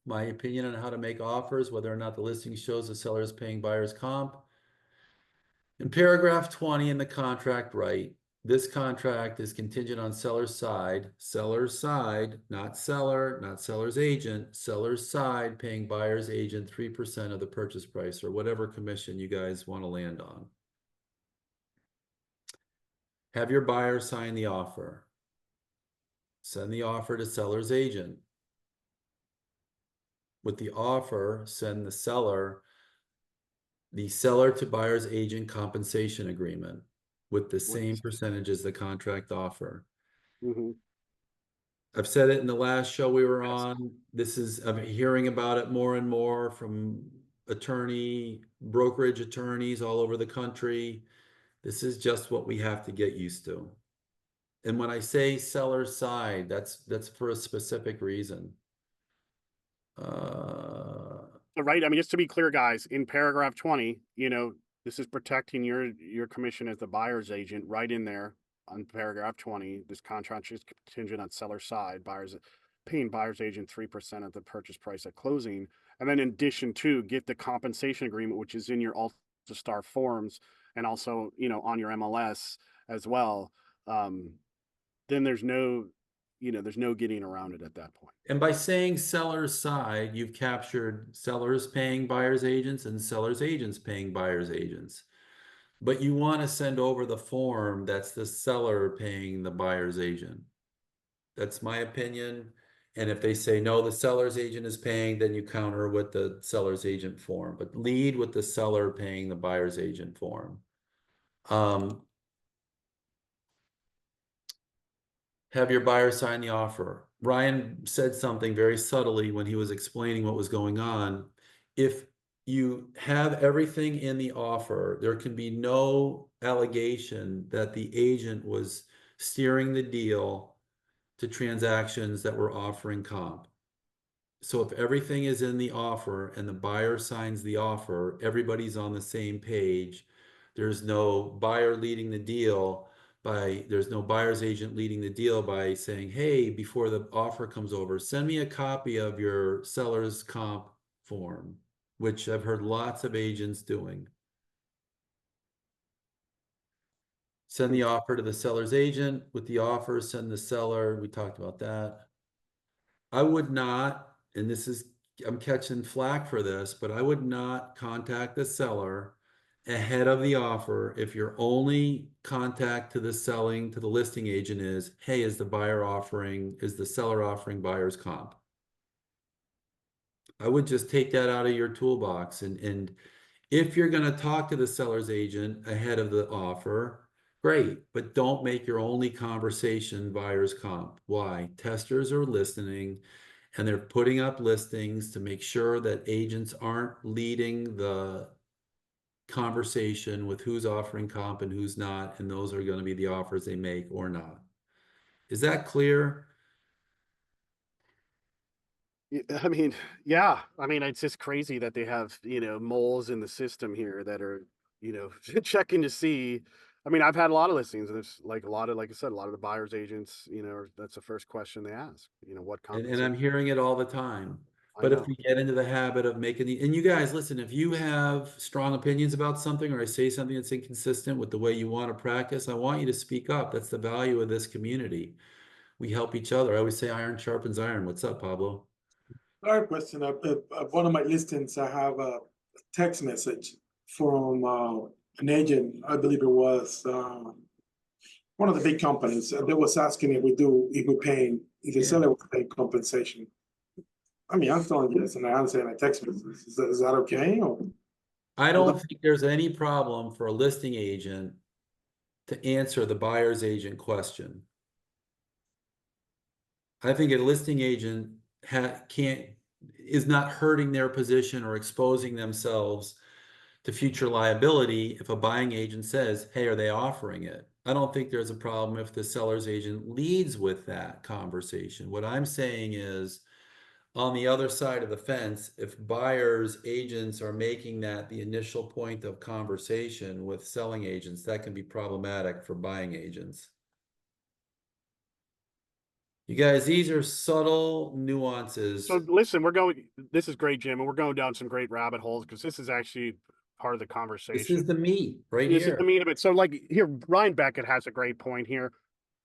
My opinion on how to make offers, whether or not the listing shows the seller is paying buyer's comp. In paragraph 20 in the contract, right? This contract is contingent on seller's side, not seller, not seller's agent, seller's side paying buyer's agent 3% of the purchase price or whatever commission you guys want to land on. Have your buyer sign the offer. Send the offer to seller's agent. With the offer, send the seller to buyer's agent compensation agreement with the same percentage as the contract offer. Mm-hmm. I've said it in the last show we were on. I'm hearing about it more and more from brokerage attorneys all over the country. This is just what we have to get used to. And when I say seller side, that's for a specific reason. Right. I mean, just to be clear, guys, in paragraph 20, this is protecting your commission as the buyer's agent right in there. on paragraph 20, this contract is contingent on seller side, paying buyer's agent 3% of the purchase price at closing. And then in addition to, get the compensation agreement, which is in your Star forms and also, on your MLS as well. Then there's no getting around it at that point. And by saying seller's side, you've captured sellers paying buyer's agents and sellers agents paying buyer's agents. But you want to send over the form that's the seller paying the buyer's agent. That's my opinion. And if they say, no, the seller's agent is paying, then you counter with the seller's agent form, but lead with the seller paying the buyer's agent form. Have your buyer sign the offer. Ryan said something very subtly when he was explaining what was going on. If you have everything in the offer, there can be no allegation that the agent was steering the deal to transactions that were offering comp. So if everything is in the offer and the buyer signs the offer, everybody's on the same page. There's no buyer leading the deal there's no buyer's agent leading the deal by saying, hey, before the offer comes over, send me a copy of your seller's comp form, which I've heard lots of agents doing. Send the offer to the seller's agent. With the offer, send the seller. We talked about that. I would not, and I'm catching flack for this, but I would not contact the seller ahead of the offer if your only contact to the listing agent is, hey, is the seller offering buyer's comp? I would just take that out of your toolbox. And if you're going to talk to the seller's agent ahead of the offer, great, but don't make your only conversation buyer's comp. Why? Testers are listening and they're putting up listings to make sure that agents aren't leading the conversation with who's offering comp and who's not, and those are going to be the offers they make or not. Is that clear? I mean, yeah. I mean, it's just crazy that they have, moles in the system here that are, checking to see. I mean, I've had a lot of listings, and it's like like I said, a lot of the buyer's agents, that's the first question they ask, what And compensation. I'm hearing it all the time. I But if know. we get into the habit of and you guys, listen, if you have strong opinions about something or I say something that's inconsistent with the way you want to practice, I want you to speak up. That's the value of this community. We help each other. I always say iron sharpens iron. What's up, Pablo? I have a question. One of my listings, I have a text message from an agent. I believe it was one of the big companies. They was asking if the seller was paying compensation. I mean, I'm telling you this, and I answer in a text message. Is that okay? Or? I don't think there's any problem for a listing agent to answer the buyer's agent question. I think a listing agent is not hurting their position or exposing themselves to future liability if a buying agent says, hey, are they offering it? I don't think there's a problem if the seller's agent leads with that conversation. What I'm saying is, on the other side of the fence, if buyers agents are making that the initial point of conversation with selling agents, that can be problematic for buying agents. You guys, these are subtle nuances. So listen, this is great, Jim, and we're going down some great rabbit holes because this is actually part of the conversation. This is the meat right This here. is the meat of it. So like here, Ryan Beckett has a great point here.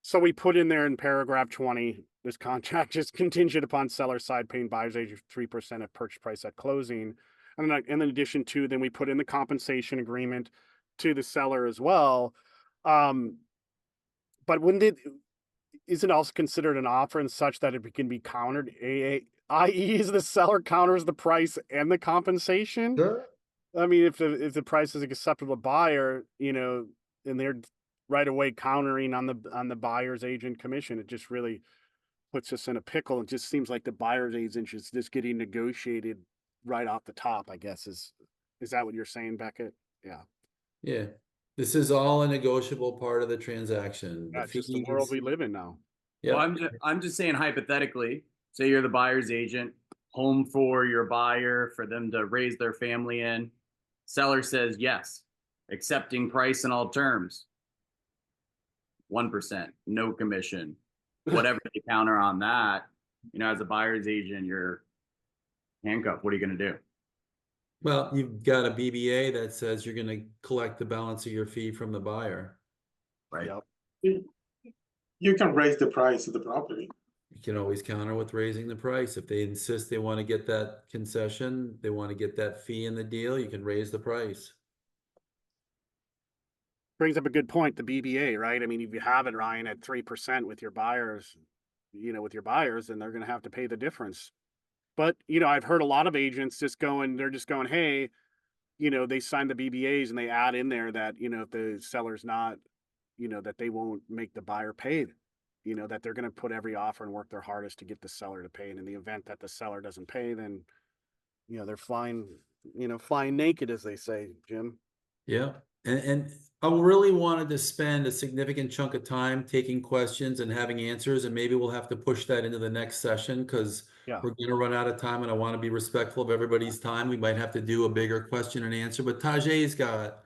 So we put in there in paragraph 20, this contract is contingent upon seller side paying buyer's agent 3% of purchase price at closing. And then in addition to, then we put in the compensation agreement to the seller as well. But is it also considered an offer and such that it can be countered, i.e. is the seller counters the price and the compensation? Sure. I mean, if the price is acceptable to buyer, and they're right away countering on the buyer's agent commission, it just really puts us in a pickle. It just seems like the buyer's agent is just getting negotiated right off the top, I guess. Is that what you're saying, Beckett? Yeah. Yeah. This is all a negotiable part of the transaction. That's just the world we live in now. Yeah. Well, I'm just saying hypothetically, say you're the buyer's agent, home for your buyer, for them to raise their family in. Seller says yes, accepting price and all terms. 1%, no commission, whatever they counter on that, you know, as a buyer's agent, you're handcuffed. What are you going to do? Well, you've got a BBA that says you're going to collect the balance of your fee from the buyer. Right. Yep. You can raise the price of the property. You can always counter with raising the price. If they insist they want to get that concession, they want to get that fee in the deal, you can raise the price. Brings up a good point, the BBA, right? I mean, if you have it, Ryan, at 3% with your buyers, you know, with your buyers, then they're going to have to pay the difference. But, you know, I've heard a lot of agents they're just going, hey, you know, they sign the BBAs and they add in there that, you know, if the seller's not, you know, that they won't make the buyer paid, you know, that they're going to put every offer and work their hardest to get the seller to pay. And in the event that the seller doesn't pay, then, you know, they're flying naked, as they say, Jim. Yeah. And I really wanted to spend a significant chunk of time taking questions and having answers, and maybe we'll have to push that into the next session because Yeah. we're going to run out of time and I want to be respectful of everybody's time. We might have to do a bigger question and answer, but Tajay's got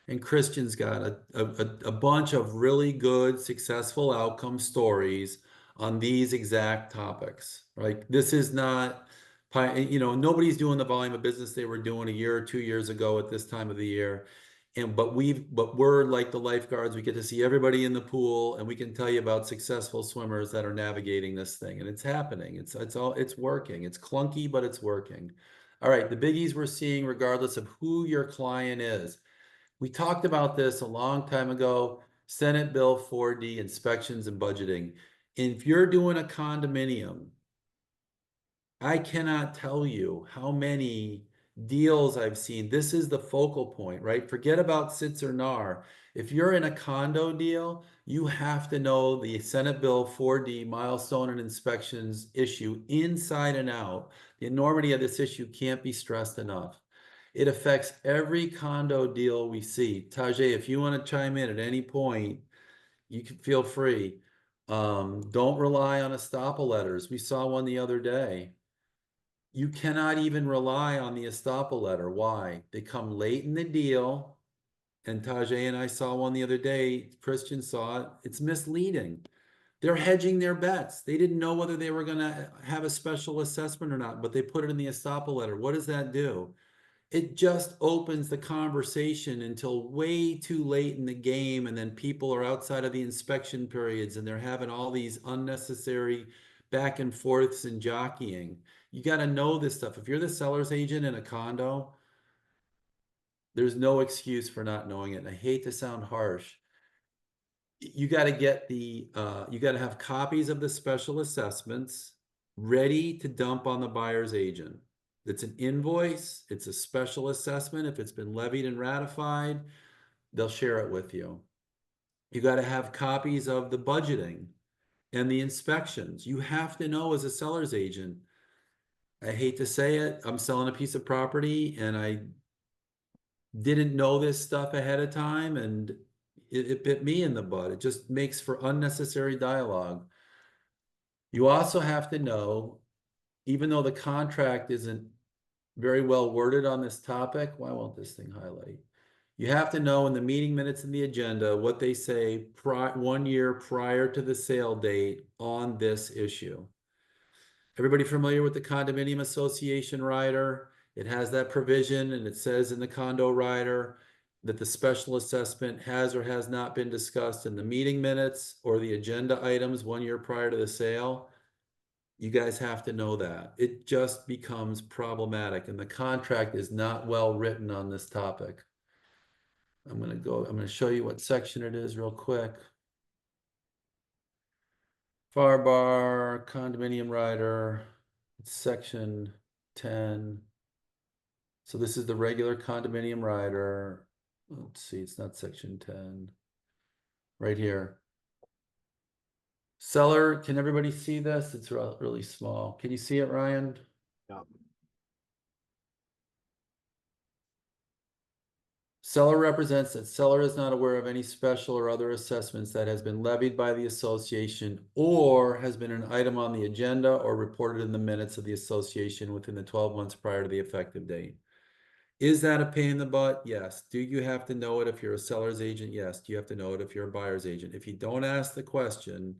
and Christian's got a bunch of really good, successful outcome stories on these exact topics, right? This is not, you know, nobody's doing the volume of business they were doing a year or 2 years ago at this time of the year. But we're like the lifeguards. We get to see everybody in the pool, and we can tell you about successful swimmers that are navigating this thing, and it's happening. It's working. It's clunky, but it's working. All right, the biggies we're seeing, regardless of who your client is. We talked about this a long time ago. Senate Bill 4D, inspections and budgeting. If you're doing a condominium, I cannot tell you how many deals I've seen. This is the focal point, right? Forget about Sitzer NAR. If you're in a condo deal, you have to know the Senate Bill 4D milestone and inspections issue inside and out. The enormity of this issue can't be stressed enough. It affects every condo deal we see. Tajay, if you want to chime in at any point, you can feel free. Don't rely on estoppel letters. We saw one the other day. You cannot even rely on the estoppel letter. Why? They come late in the deal. And Tajay and I saw one the other day. Christian saw it. It's misleading. They're hedging their bets. They didn't know whether they were going to have a special assessment or not, but they put it in the estoppel letter. What does that do? It just opens the conversation until way too late in the game, and then people are outside of the inspection periods and they're having all these unnecessary back and forths and jockeying. You got to know this stuff. If you're the seller's agent in a condo, there's no excuse for not knowing it. And I hate to sound harsh. You got to get you got to have copies of the special assessments ready to dump on the buyer's agent. It's an invoice. It's a special assessment. If it's been levied and ratified, they'll share it with you. You got to have copies of the budgeting and the inspections. You have to know as a seller's agent. I hate to say it, I'm selling a piece of property and I didn't know this stuff ahead of time, and it bit me in the butt. It just makes for unnecessary dialogue. You also have to know, even though the contract isn't very well worded on this topic, why won't this thing highlight? You have to know in the meeting minutes and the agenda what they say 1 year prior to the sale date on this issue. Everybody familiar with the condominium association rider? It has that provision, and it says in the condo rider that the special assessment has or has not been discussed in the meeting minutes or the agenda items 1 year prior to the sale. You guys have to know that. It just becomes problematic, and the contract is not well written on this topic. I'm going to show you what section it is real quick. FAR bar, condominium rider, section 10. So this is the regular condominium rider. Let's see, it's not section 10. Right here. Seller, can everybody see this? It's really small. Can you see it, Ryan? Yeah. Seller represents that seller is not aware of any special or other assessments that has been levied by the association or has been an item on the agenda or reported in the minutes of the association within the 12 months prior to the effective date. Is that a pain in the butt? Yes. Do you have to know it if you're a seller's agent? Yes. Do you have to know it if you're a buyer's agent? If you don't ask the question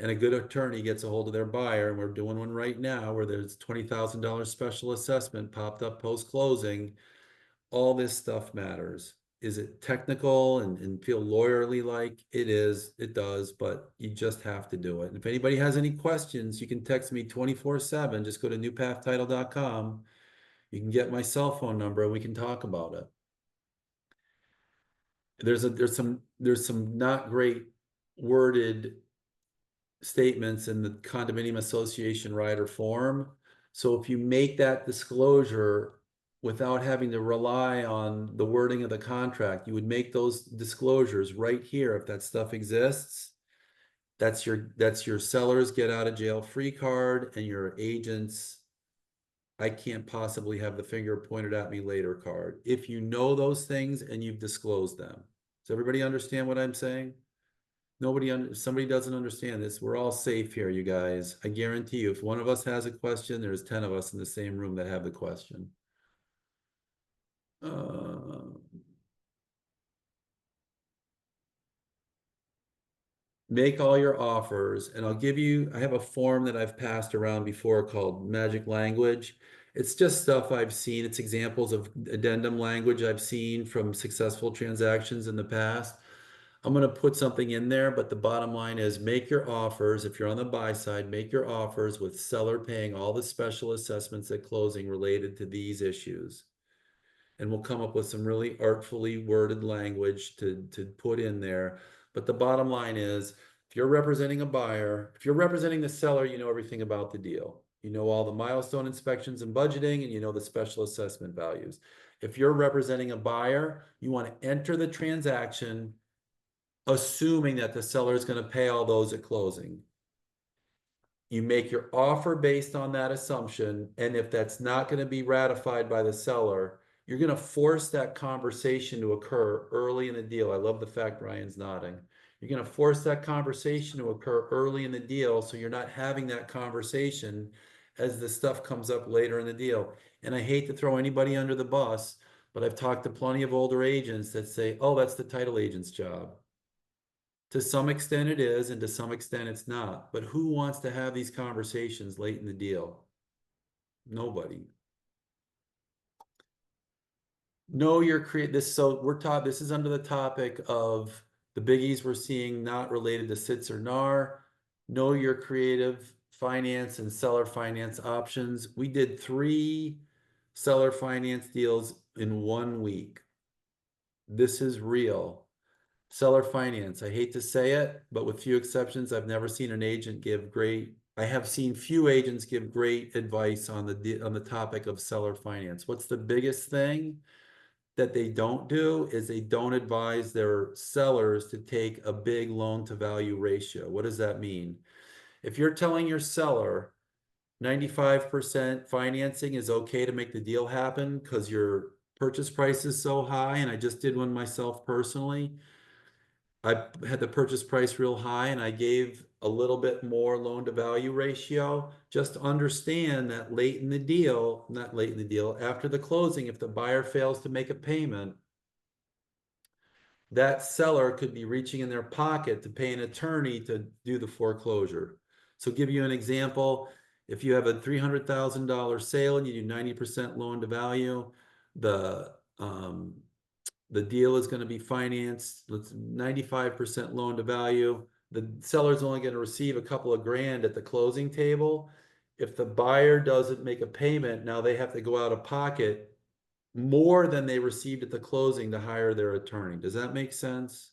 and a good attorney gets a hold of their buyer, and we're doing one right now where there's $20,000 special assessment popped up post-closing, all this stuff matters. Is it technical and feel lawyerly like? It is, it does, but you just have to do it. And if anybody has any questions, you can text me 24/7. Just go to newpathtitle.com. You can get my cell phone number and we can talk about it. There's some not great worded statements in the condominium association rider form. So if you make that disclosure without having to rely on the wording of the contract, you would make those disclosures right here if that stuff exists. That's your seller's get out of jail free card and your agent's I can't possibly have the finger pointed at me later card. If you know those things and you've disclosed them. Does everybody understand what I'm saying? If somebody doesn't understand this, we're all safe here, you guys. I guarantee you, if one of us has a question, there's 10 of us in the same room that have the question. Make all your offers, and I'll give you, I have a form that I've passed around before called Magic Language. It's just stuff I've seen. It's examples of addendum language I've seen from successful transactions in the past. I'm going to put something in there, but the bottom line is make your offers. If you're on the buy side, make your offers with seller paying all the special assessments at closing related to these issues. And we'll come up with some really artfully worded language to put in there. But the bottom line is, if you're representing a buyer, if you're representing the seller, you know everything about the deal. You know all the milestone inspections and budgeting, and you know the special assessment values. If you're representing a buyer, you want to enter the transaction assuming that the seller is going to pay all those at closing. You make your offer based on that assumption, and if that's not going to be ratified by the seller, you're going to force that conversation to occur early in the deal. I love the fact Ryan's nodding. You're going to force that conversation to occur early in the deal so you're not having that conversation as the stuff comes up later in the deal. And I hate to throw anybody under the bus, but I've talked to plenty of older agents that say, oh, that's the title agent's job. To some extent it is, and to some extent it's not. But who wants to have these conversations late in the deal? Nobody. Know your this. So we're taught this is under the topic of the biggies we're seeing not related to Sitzer NAR. Know your creative finance and seller finance options. We did 3 seller finance deals in 1 week. This is real. Seller finance, I hate to say it, but with few exceptions, I've never seen an agent give great, I have seen few agents give great advice on the topic of seller finance. What's the biggest thing that they don't do is they don't advise their sellers to take a big loan to value ratio. What does that mean? If you're telling your seller 95% financing is okay to make the deal happen because your purchase price is so high, and I just did one myself personally, I had the purchase price real high and I gave a little bit more loan to value ratio. Just understand that late in the deal, not late in the deal, after the closing, if the buyer fails to make a payment, that seller could be reaching in their pocket to pay an attorney to do the foreclosure. So give you an example, if you have a $300,000 sale and you do 90% loan to value, the deal is going to be financed, let's 95% loan to value. The seller's only going to receive a couple of grand at the closing table. If the buyer doesn't make a payment, now they have to go out of pocket more than they received at the closing to hire their attorney. Does that make sense?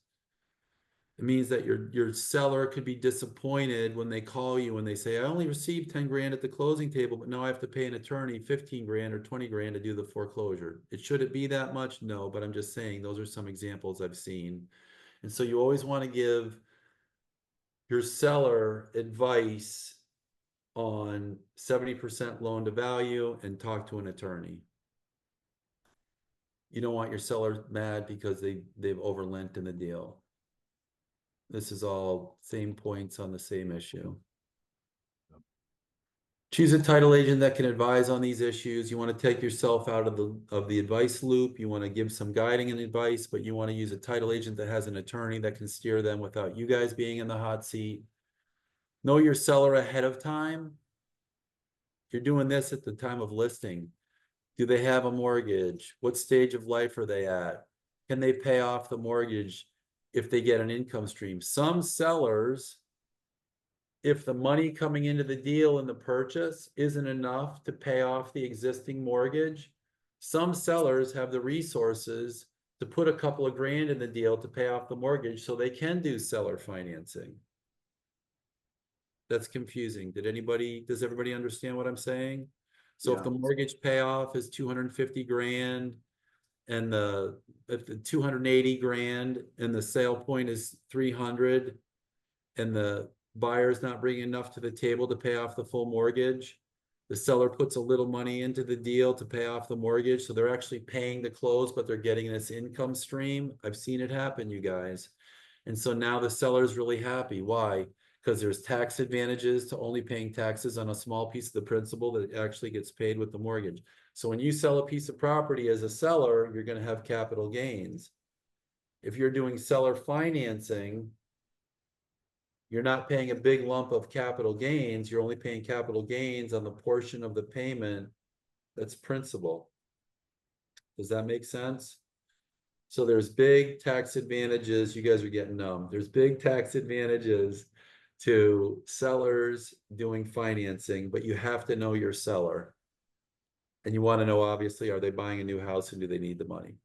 It means that your seller could be disappointed when they call you and they say, I only received 10 grand at the closing table, but now I have to pay an attorney 15 grand or 20 grand to do the foreclosure. Should it be that much? No, but I'm just saying those are some examples I've seen. And so you always want to give your seller advice on 70% loan to value and talk to an attorney. You don't want your seller mad because they've overlent in the deal. This is all same points on the same issue. Choose a title agent that can advise on these issues. You want to take yourself out of the advice loop. You want to give some guiding and advice, but you want to use a title agent that has an attorney that can steer them without you guys being in the hot seat. Know your seller ahead of time. You're doing this at the time of listing. Do they have a mortgage? What stage of life are they at? Can they pay off the mortgage if they get an income stream? Some sellers, if the money coming into the deal and the purchase isn't enough to pay off the existing mortgage, some sellers have the resources to put a couple of grand in the deal to pay off the mortgage so they can do seller financing. That's confusing. Does everybody understand what I'm saying? So if the mortgage payoff is 250 grand and if the 280 grand and the sale point is 300 and the buyer's not bringing enough to the table to pay off the full mortgage, the seller puts a little money into the deal to pay off the mortgage. So they're actually paying the close, but they're getting this income stream. I've seen it happen, you guys. And so now the seller's really happy. Why? Because there's tax advantages to only paying taxes on a small piece of the principal that actually gets paid with the mortgage. So when you sell a piece of property as a seller, you're going to have capital gains. If you're doing seller financing, you're not paying a big lump of capital gains. You're only paying capital gains on the portion of the payment that's principal. Does that make sense? So there's big tax advantages. You guys are getting numb. There's big tax advantages to sellers doing financing, but you have to know your seller. And you want to know, obviously, are they buying a new house and do they need the money?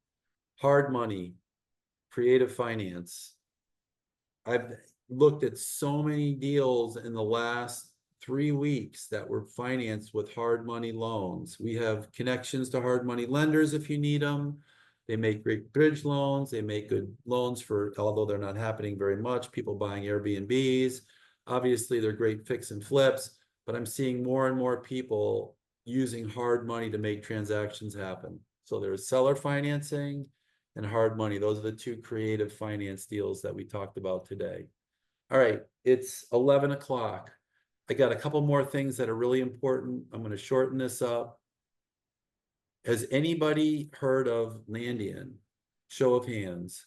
Hard money, creative finance. I've looked at so many deals in the last 3 weeks that were financed with hard money loans. We have connections to hard money lenders if you need them. They make great bridge loans. They make good loans for, although they're not happening very much, people buying Airbnbs. Obviously, they're great fix and flips, but I'm seeing more and more people using hard money to make transactions happen. So there's seller financing and hard money. Those are the two creative finance deals that we talked about today. All right, it's 11 o'clock. I got a couple more things that are really important. I'm going to shorten this up. Has anybody heard of Landian? Show of hands.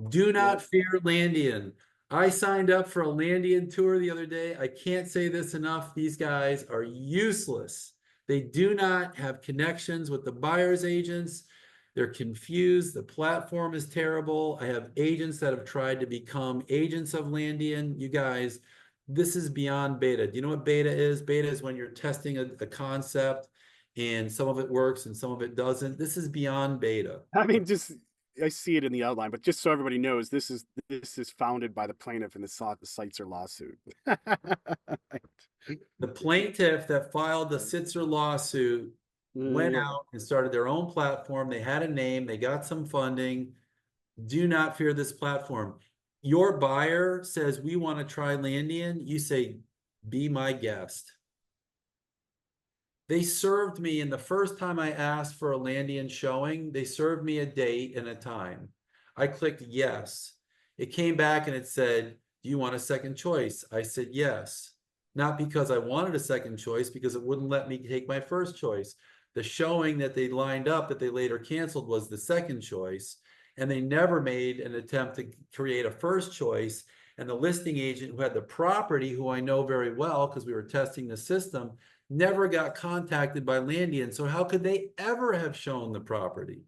Do not fear Landian. I signed up for a Landian tour the other day. I can't say this enough. These guys are useless. They do not have connections with the buyer's agents. They're confused. The platform is terrible. I have agents that have tried to become agents of Landian. You guys, this is beyond beta. Do you know what beta is? Beta is when you're testing a concept and some of it works and some of it doesn't. This is beyond beta. I mean, I see it in the outline, but just so everybody knows, this is founded by the plaintiff in the Sitzer lawsuit. The plaintiff that filed the Sitzer lawsuit went out and started their own platform. They had a name, they got some funding. Do not fear this platform. Your buyer says, we want to try Landian. You say, be my guest. They served me, and the first time I asked for a Landian showing, they served me a date and a time. I clicked yes. It came back and it said, do you want a second choice? I said yes. Not because I wanted a second choice, because it wouldn't let me take my first choice. The showing that they lined up that they later canceled was the second choice, and they never made an attempt to create a first choice. And the listing agent who had the property, who I know very well because we were testing the system, never got contacted by Landian. So how could they ever have shown the property?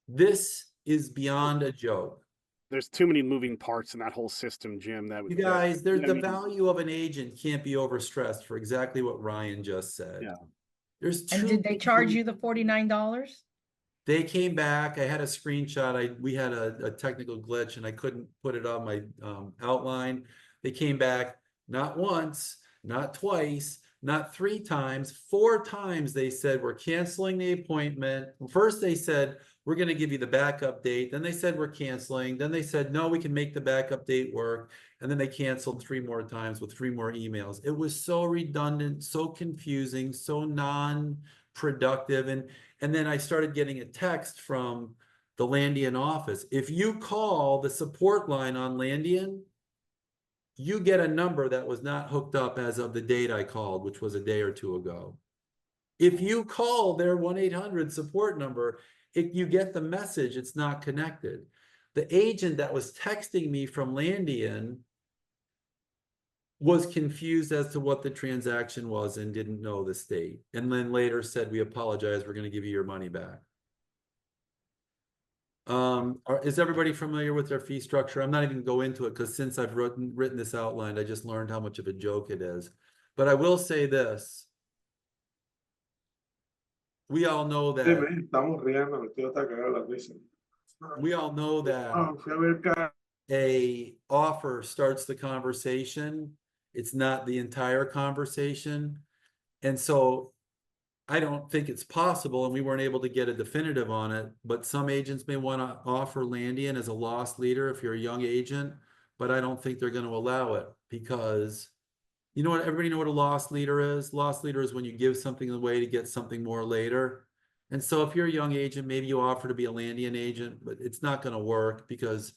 This is beyond a joke. There's too many moving parts in that whole system, Jim. You guys, the value of an agent can't be overstressed for exactly what Ryan just said. Yeah. And did they charge you the $49? They came back. I had a screenshot. We had a technical glitch and I couldn't put it on my outline. They came back not once, not twice, not 3 times, 4 times. They said, we're canceling the appointment. First, they said, we're going to give you the backup date. Then they said, we're canceling. Then they said, no, we can make the backup date work. And then they canceled 3 more times with 3 more emails. It was so redundant, so confusing, so non-productive. And then I started getting a text from the Landian office. If you call the support line on Landian, you get a number that was not hooked up as of the date I called, which was a day or two ago. If you call their 1-800 support number, if you get the message, it's not connected. The agent that was texting me from Landian was confused as to what the transaction was and didn't know the state. And then later said, we apologize, we're going to give you your money back. Is everybody familiar with their fee structure? I'm not even going to go into it because since I've written this outline, I just learned how much of a joke it is. But I will say this. We all know that a offer starts the conversation. It's not the entire conversation. And so I don't think it's possible, and we weren't able to get a definitive on it, but some agents may want to offer Landian as a loss leader if you're a young agent, but I don't think they're going to allow it because you know what, everybody know what a loss leader is? Loss leader is when you give something away to get something more later. And so if you're a young agent, maybe you offer to be a Landian agent, but it's not going to work because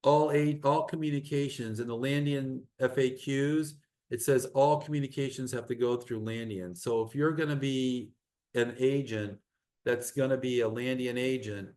all communications in the Landian FAQs, it says all communications have to go through Landian. So if you're going to be an agent that's going to be a Landian agent,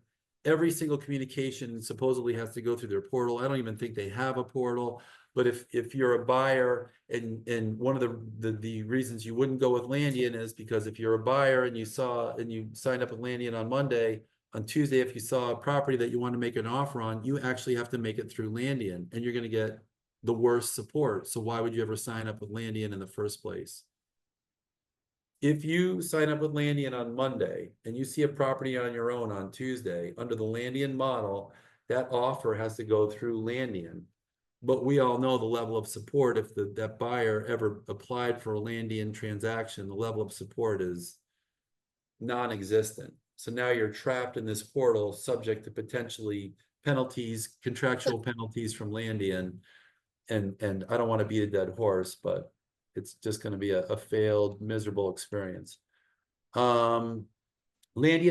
every single communication supposedly has to go through their portal. I don't even think they have a portal. But if you're a buyer and one of the reasons you wouldn't go with Landian is because if you're a buyer and you signed up with Landian on Monday, on Tuesday, if you saw a property that you want to make an offer on, you actually have to make it through Landian and you're going to get the worst support. So why would you ever sign up with Landian in the first place? If you sign up with Landian on Monday and you see a property on your own on Tuesday, under the Landian model, that offer has to go through Landian. But we all know the level of support, if that buyer ever applied for a Landian transaction, the level of support is non-existent. So now you're trapped in this portal subject to potentially penalties, contractual penalties from Landian. And I don't want to beat a dead horse, but it's just going to be a failed, miserable experience. Landian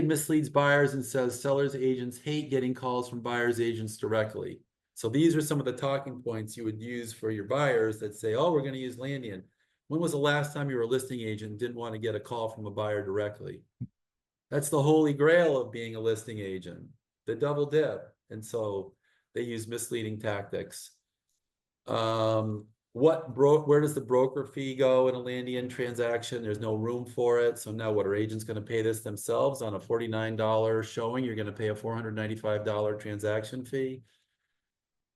misleads buyers and says sellers agents hate getting calls from buyers agents directly. So these are some of the talking points you would use for your buyers that say, oh, we're going to use Landian. When was the last time you were a listing agent and didn't want to get a call from a buyer directly? That's the holy grail of being a listing agent, the double dip. And so they use misleading tactics. Where does the broker fee go in a Landian transaction? There's no room for it. So now what, are agents going to pay this themselves on a $49 showing? You're going to pay a $495 transaction fee.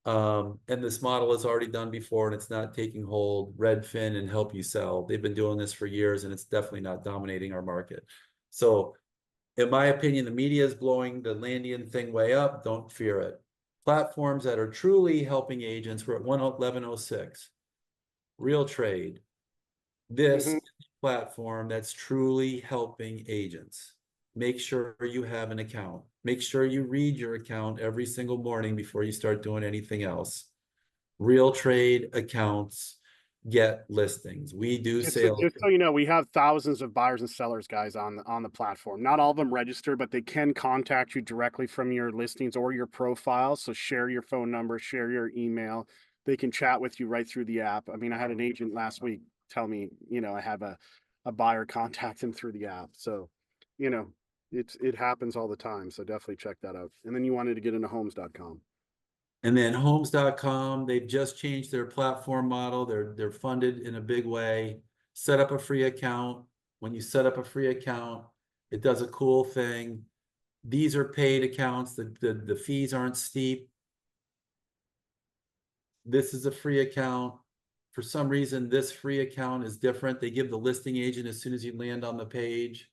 And this model is already done before and it's not taking hold. Redfin and Help You Sell, they've been doing this for years and it's definitely not dominating our market. So in my opinion, the media is blowing the Landian thing way up. Don't fear it. Platforms that are truly helping agents, we're at 1106. RealTrade. This platform that's truly helping agents. Make sure you have an account. Make sure you read your account every single morning before you start doing anything else. RealTrade accounts get listings. We do sales. Just so you know, we have thousands of buyers and sellers, guys, on the platform. Not all of them register, but they can contact you directly from your listings or your profile. So share your phone number, share your email. They can chat with you right through the app. I mean, I had an agent last week tell me, I have a buyer contact him through the app. So, it happens all the time. So definitely check that out. And then you wanted to get into homes.com. And then homes.com, they've just changed their platform model. They're funded in a big way. Set up a free account. When you set up a free account, it does a cool thing. These are paid accounts. The fees aren't steep. This is a free account. For some reason, this free account is different. They give the listing agent as soon as you land on the page.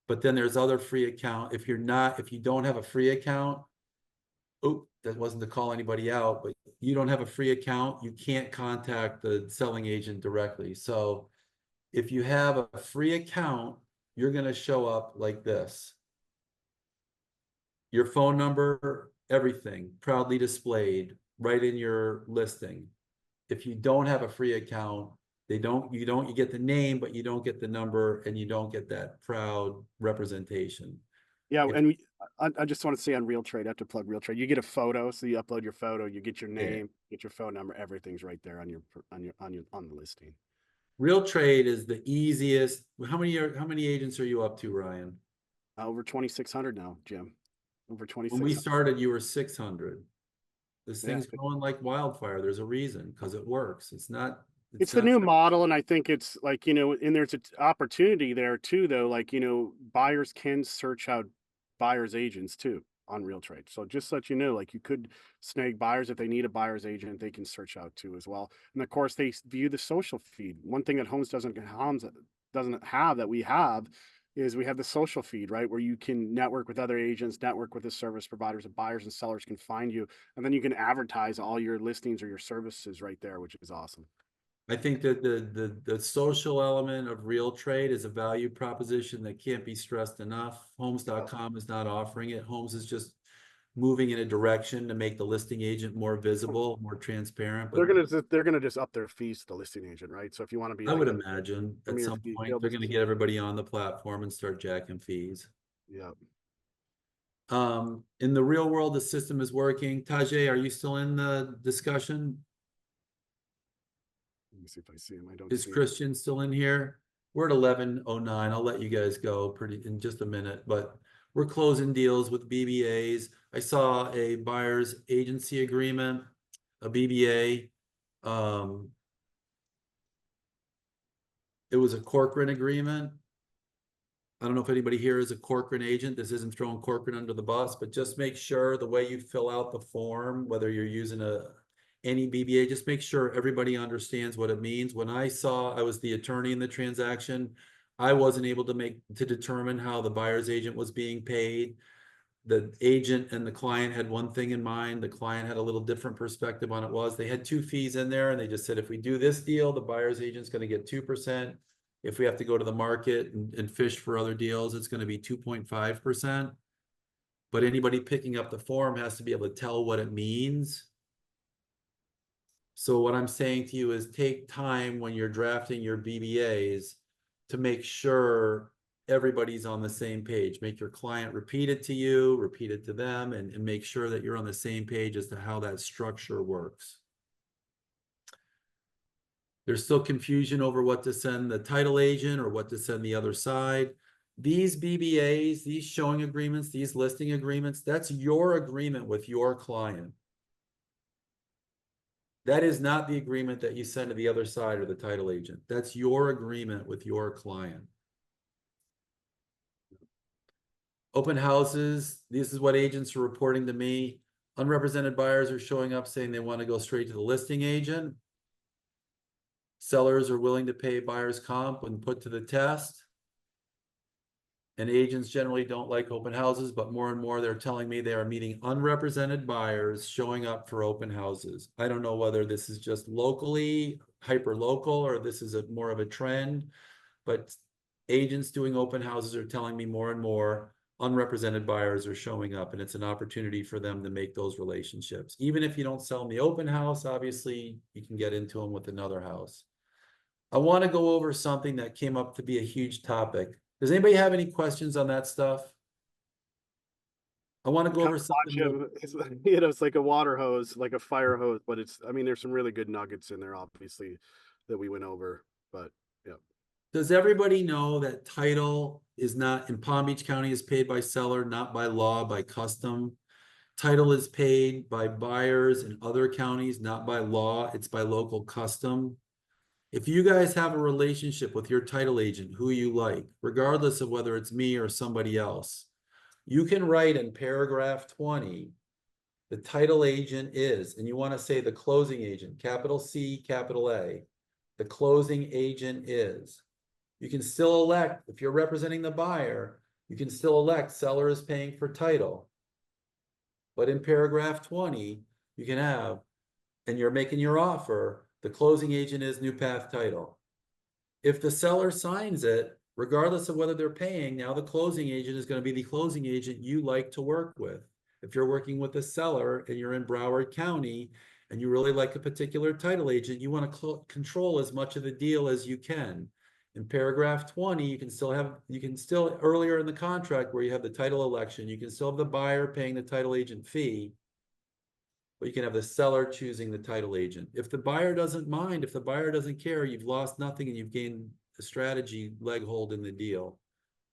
But then there's other free account. If you don't have a free account, that wasn't to call anybody out, but you don't have a free account, you can't contact the selling agent directly. So if you have a free account, you're going to show up like this. Your phone number, everything proudly displayed right in your listing. If you don't have a free account, you get the name, but you don't get the number and you don't get that proud representation. Yeah, and I just want to say on RealTrade, I have to plug RealTrade. You get a photo, so you upload your photo, you get your Yeah. name, get your phone number, everything's right there on the listing. RealTrade is the easiest. How many agents are you up to, Ryan? Over 2,600 now, Jim. Over When 2,600. we started, you were 600. This Yeah. thing's going like wildfire. There's a reason, because it works. It's It's the new model, and I think it's like, and there's an opportunity there too, though. Like, buyers can search out buyers agents too on RealTrade. So just so that you know, like you could snag buyers if they need a buyer's agent, they can search out too as well. And of course, they view the social feed. One thing that Homes doesn't have that we have is we have the social feed, right? Where you can network with other agents, network with the service providers, and buyers and sellers can find you, and then you can advertise all your listings or your services right there, which is awesome. I think that the social element of RealTrade is a value proposition that can't be stressed enough. Homes.com is not offering it. Homes is just moving in a direction to make the listing agent more visible, more transparent. But They're gonna just up their fees to the listing agent, right? So if you want to be, I would imagine at premier some fee, point they'll they're going to just- get everybody on the platform and start jacking fees. yeah. In the real world, the system is working. Tajay, are you still in the discussion? Let me see if I see him. I don't Is see him. Christian still in here? We're at 11:09. I'll let you guys go in just a minute, but we're closing deals with BBAs. I saw a buyer's agency agreement, a BBA. It was a Corcoran agreement. I don't know if anybody here is a Corcoran agent. This isn't throwing Corcoran under the bus, but just make sure the way you fill out the form, whether you're using any BBA, just make sure everybody understands what it means. When I was the attorney in the transaction, I wasn't able to determine how the buyer's agent was being paid. The agent and the client had one thing in mind. The client had a little different perspective on it. They had two fees in there, and they just said, if we do this deal, the buyer's agent's going to get 2%. If we have to go to the market and fish for other deals, it's going to be 2.5%. But anybody picking up the form has to be able to tell what it means. So what I'm saying to you is take time when you're drafting your BBAs to make sure everybody's on the same page. Make your client repeat it to you, repeat it to them, and make sure that you're on the same page as to how that structure works. There's still confusion over what to send the title agent or what to send the other side. These BBAs, these showing agreements, these listing agreements, that's your agreement with your client. That is not the agreement that you send to the other side or the title agent. That's your agreement with your client. Open houses, this is what agents are reporting to me. Unrepresented buyers are showing up saying they want to go straight to the listing agent. Sellers are willing to pay buyer's comp when put to the test. And agents generally don't like open houses, but more and more they're telling me they are meeting unrepresented buyers showing up for open houses. I don't know whether this is just locally, hyper local, or this is more of a trend, but agents doing open houses are telling me more and more unrepresented buyers are showing up, and it's an opportunity for them to make those relationships. Even if you don't sell them the open house, obviously you can get into them with another house. I want to go over something that came up to be a huge topic. Does anybody have any questions on that stuff? I want to go over something. It's like a water hose, like a fire hose, but there's some really good nuggets in there, obviously, that we went over, but yeah. Does everybody know that title is not, in Palm Beach County, is paid by seller, not by law, by custom? Title is paid by buyers in other counties, not by law, it's by local custom. If you guys have a relationship with your title agent, who you like, regardless of whether it's me or somebody else, you can write in paragraph 20, the title agent is, and you want to say the closing agent, capital C, capital A, the closing agent is. You can still elect, if you're representing the buyer, you can still elect seller is paying for title. But in paragraph 20, you can have, and you're making your offer, the closing agent is New Path Title. If the seller signs it, regardless of whether they're paying, now the closing agent is going to be the closing agent you like to work with. If you're working with a seller and you're in Broward County and you really like a particular title agent, you want to control as much of the deal as you can. In paragraph 20, you can still earlier in the contract where you have the title election, you can still have the buyer paying the title agent fee, but you can have the seller choosing the title agent. If the buyer doesn't mind, if the buyer doesn't care, you've lost nothing and you've gained a strategy leg hold in the deal.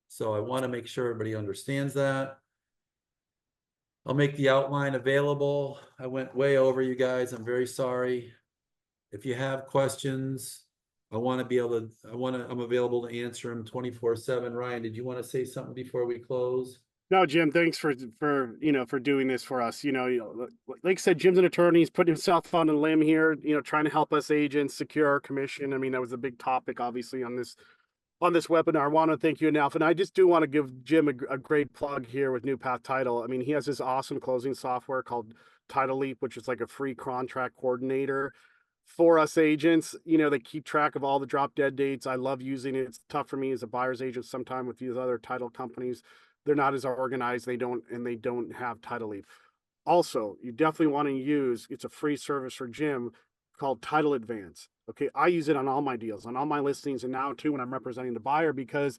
So I want to make sure everybody understands that. I'll make the outline available. I went way over, you guys. I'm very sorry. If you have questions, I'm available to answer them 24/7. Ryan, did you want to say something before we close? No, Jim, thanks for doing this for us. Like I said, Jim's an attorney. He's putting himself on a limb here, trying to help us agents secure our commission. I mean, that was a big topic, obviously, on this webinar. I want to thank you enough. And I just do want to give Jim a great plug here with New Path Title. I mean, he has this awesome closing software called Title Leap, which is like a free contract coordinator for us agents. They keep track of all the drop dead dates. I love using it. It's tough for me as a buyer's agent sometimes with these other title companies. They're not as organized. They don't have Title Leap. Also, you definitely want to use, it's a free service for Jim called Title Advance. Okay, I use it on all my deals, on all my listings, and now too when I'm representing the buyer, because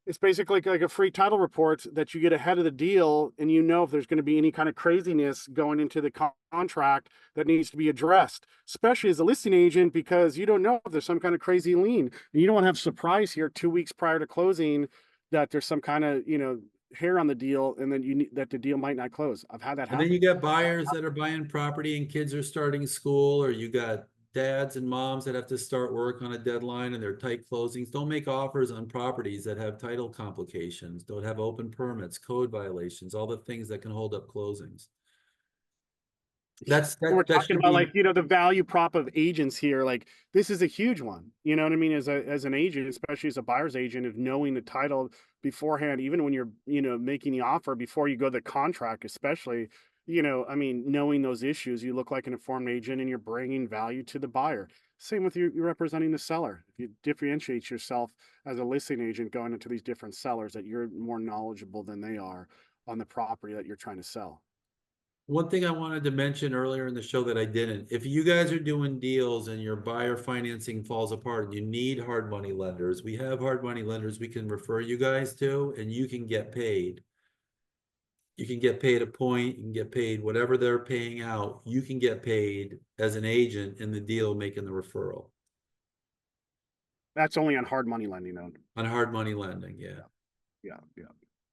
it's basically like a free title report that you get ahead of the deal, and if there's going to be any kind of craziness going into the contract that needs to be addressed, especially as a listing agent, because you don't know if there's some kind of crazy lien. And you don't want to have surprise here 2 weeks prior to closing that there's some kind of hair on the deal, and then that the deal might not close. I've had that happen. And then you got buyers that are buying property and kids are starting school, or you got dads and moms that have to start work on a deadline and they're tight closings. Don't make offers on properties that have title complications, don't have open permits, code violations, all the things that can hold up closings. We're talking about the value prop of agents here. Like, this is a huge one. You know what I mean? As an agent, especially as a buyer's agent, of knowing the title beforehand, even when you're making the offer before you go to the contract, especially, knowing those issues, you look like an informed agent and you're bringing value to the buyer. Same with you representing the seller. If you differentiate yourself as a listing agent going into these different sellers, that you're more knowledgeable than they are on the property that you're trying to sell. One thing I wanted to mention earlier in the show that I didn't, if you guys are doing deals and your buyer financing falls apart and you need hard money lenders, we have hard money lenders we can refer you guys to, and you can get paid. You can get paid a point, you can get paid whatever they're paying out, you can get paid as an agent in the deal making the referral. That's only on hard money lending, though. On hard money lending, yeah. Yeah.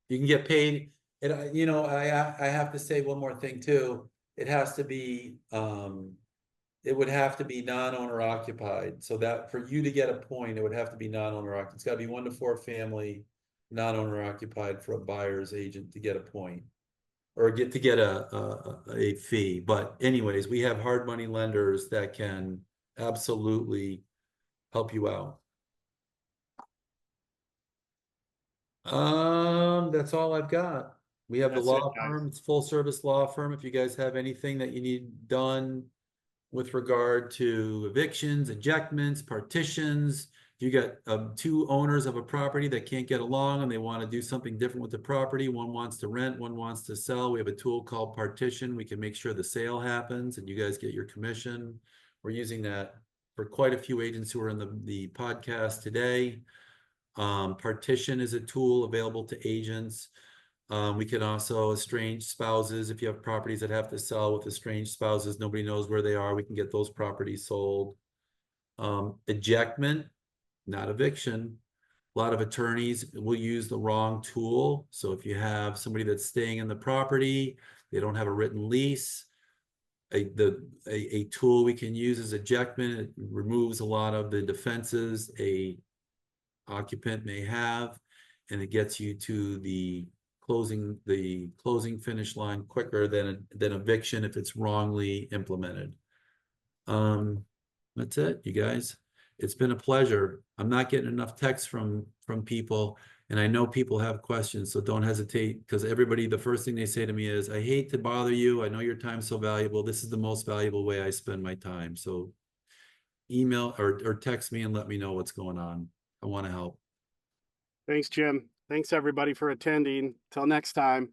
You can get paid. And I have to say one more thing too. It has to be it would have to be non-owner occupied. So that for you to get a point, it would have to be non-owner occupied. It's got to be 1 to 4 family, non-owner occupied for a buyer's agent to get a point, or get a fee. But anyways, we have hard money lenders that can absolutely help you out. That's all I've got. We have the law firm. It's full service law firm. If you guys have anything that you need done with regard to evictions, ejectments, partitions, if you got 2 owners of a property that can't get along and they want to do something different with the property, one wants to rent, one wants to sell, we have a tool called partition. We can make sure the sale happens and you guys get your commission. We're using that for quite a few agents who are in the podcast today. Partition is a tool available to agents. We can also estrange spouses. If you have properties that have to sell with estranged spouses, nobody knows where they are, we can get those properties sold. Ejectment, not eviction. A lot of attorneys will use the wrong tool. So if you have somebody that's staying in the property, they don't have a written lease, a tool we can use is ejectment. It removes a lot of the defenses a occupant may have, and it gets you to the closing finish line quicker than eviction if it's wrongly implemented. That's it, you guys. It's been a pleasure. I'm not getting enough texts from people, and I know people have questions, so don't hesitate, because everybody, the first thing they say to me is, I hate to bother you. I know your time's so valuable. This is the most valuable way I spend my time. So email or text me and let me know what's going on. I want to help. Thanks, Jim. Thanks, everybody, for attending. Till next time.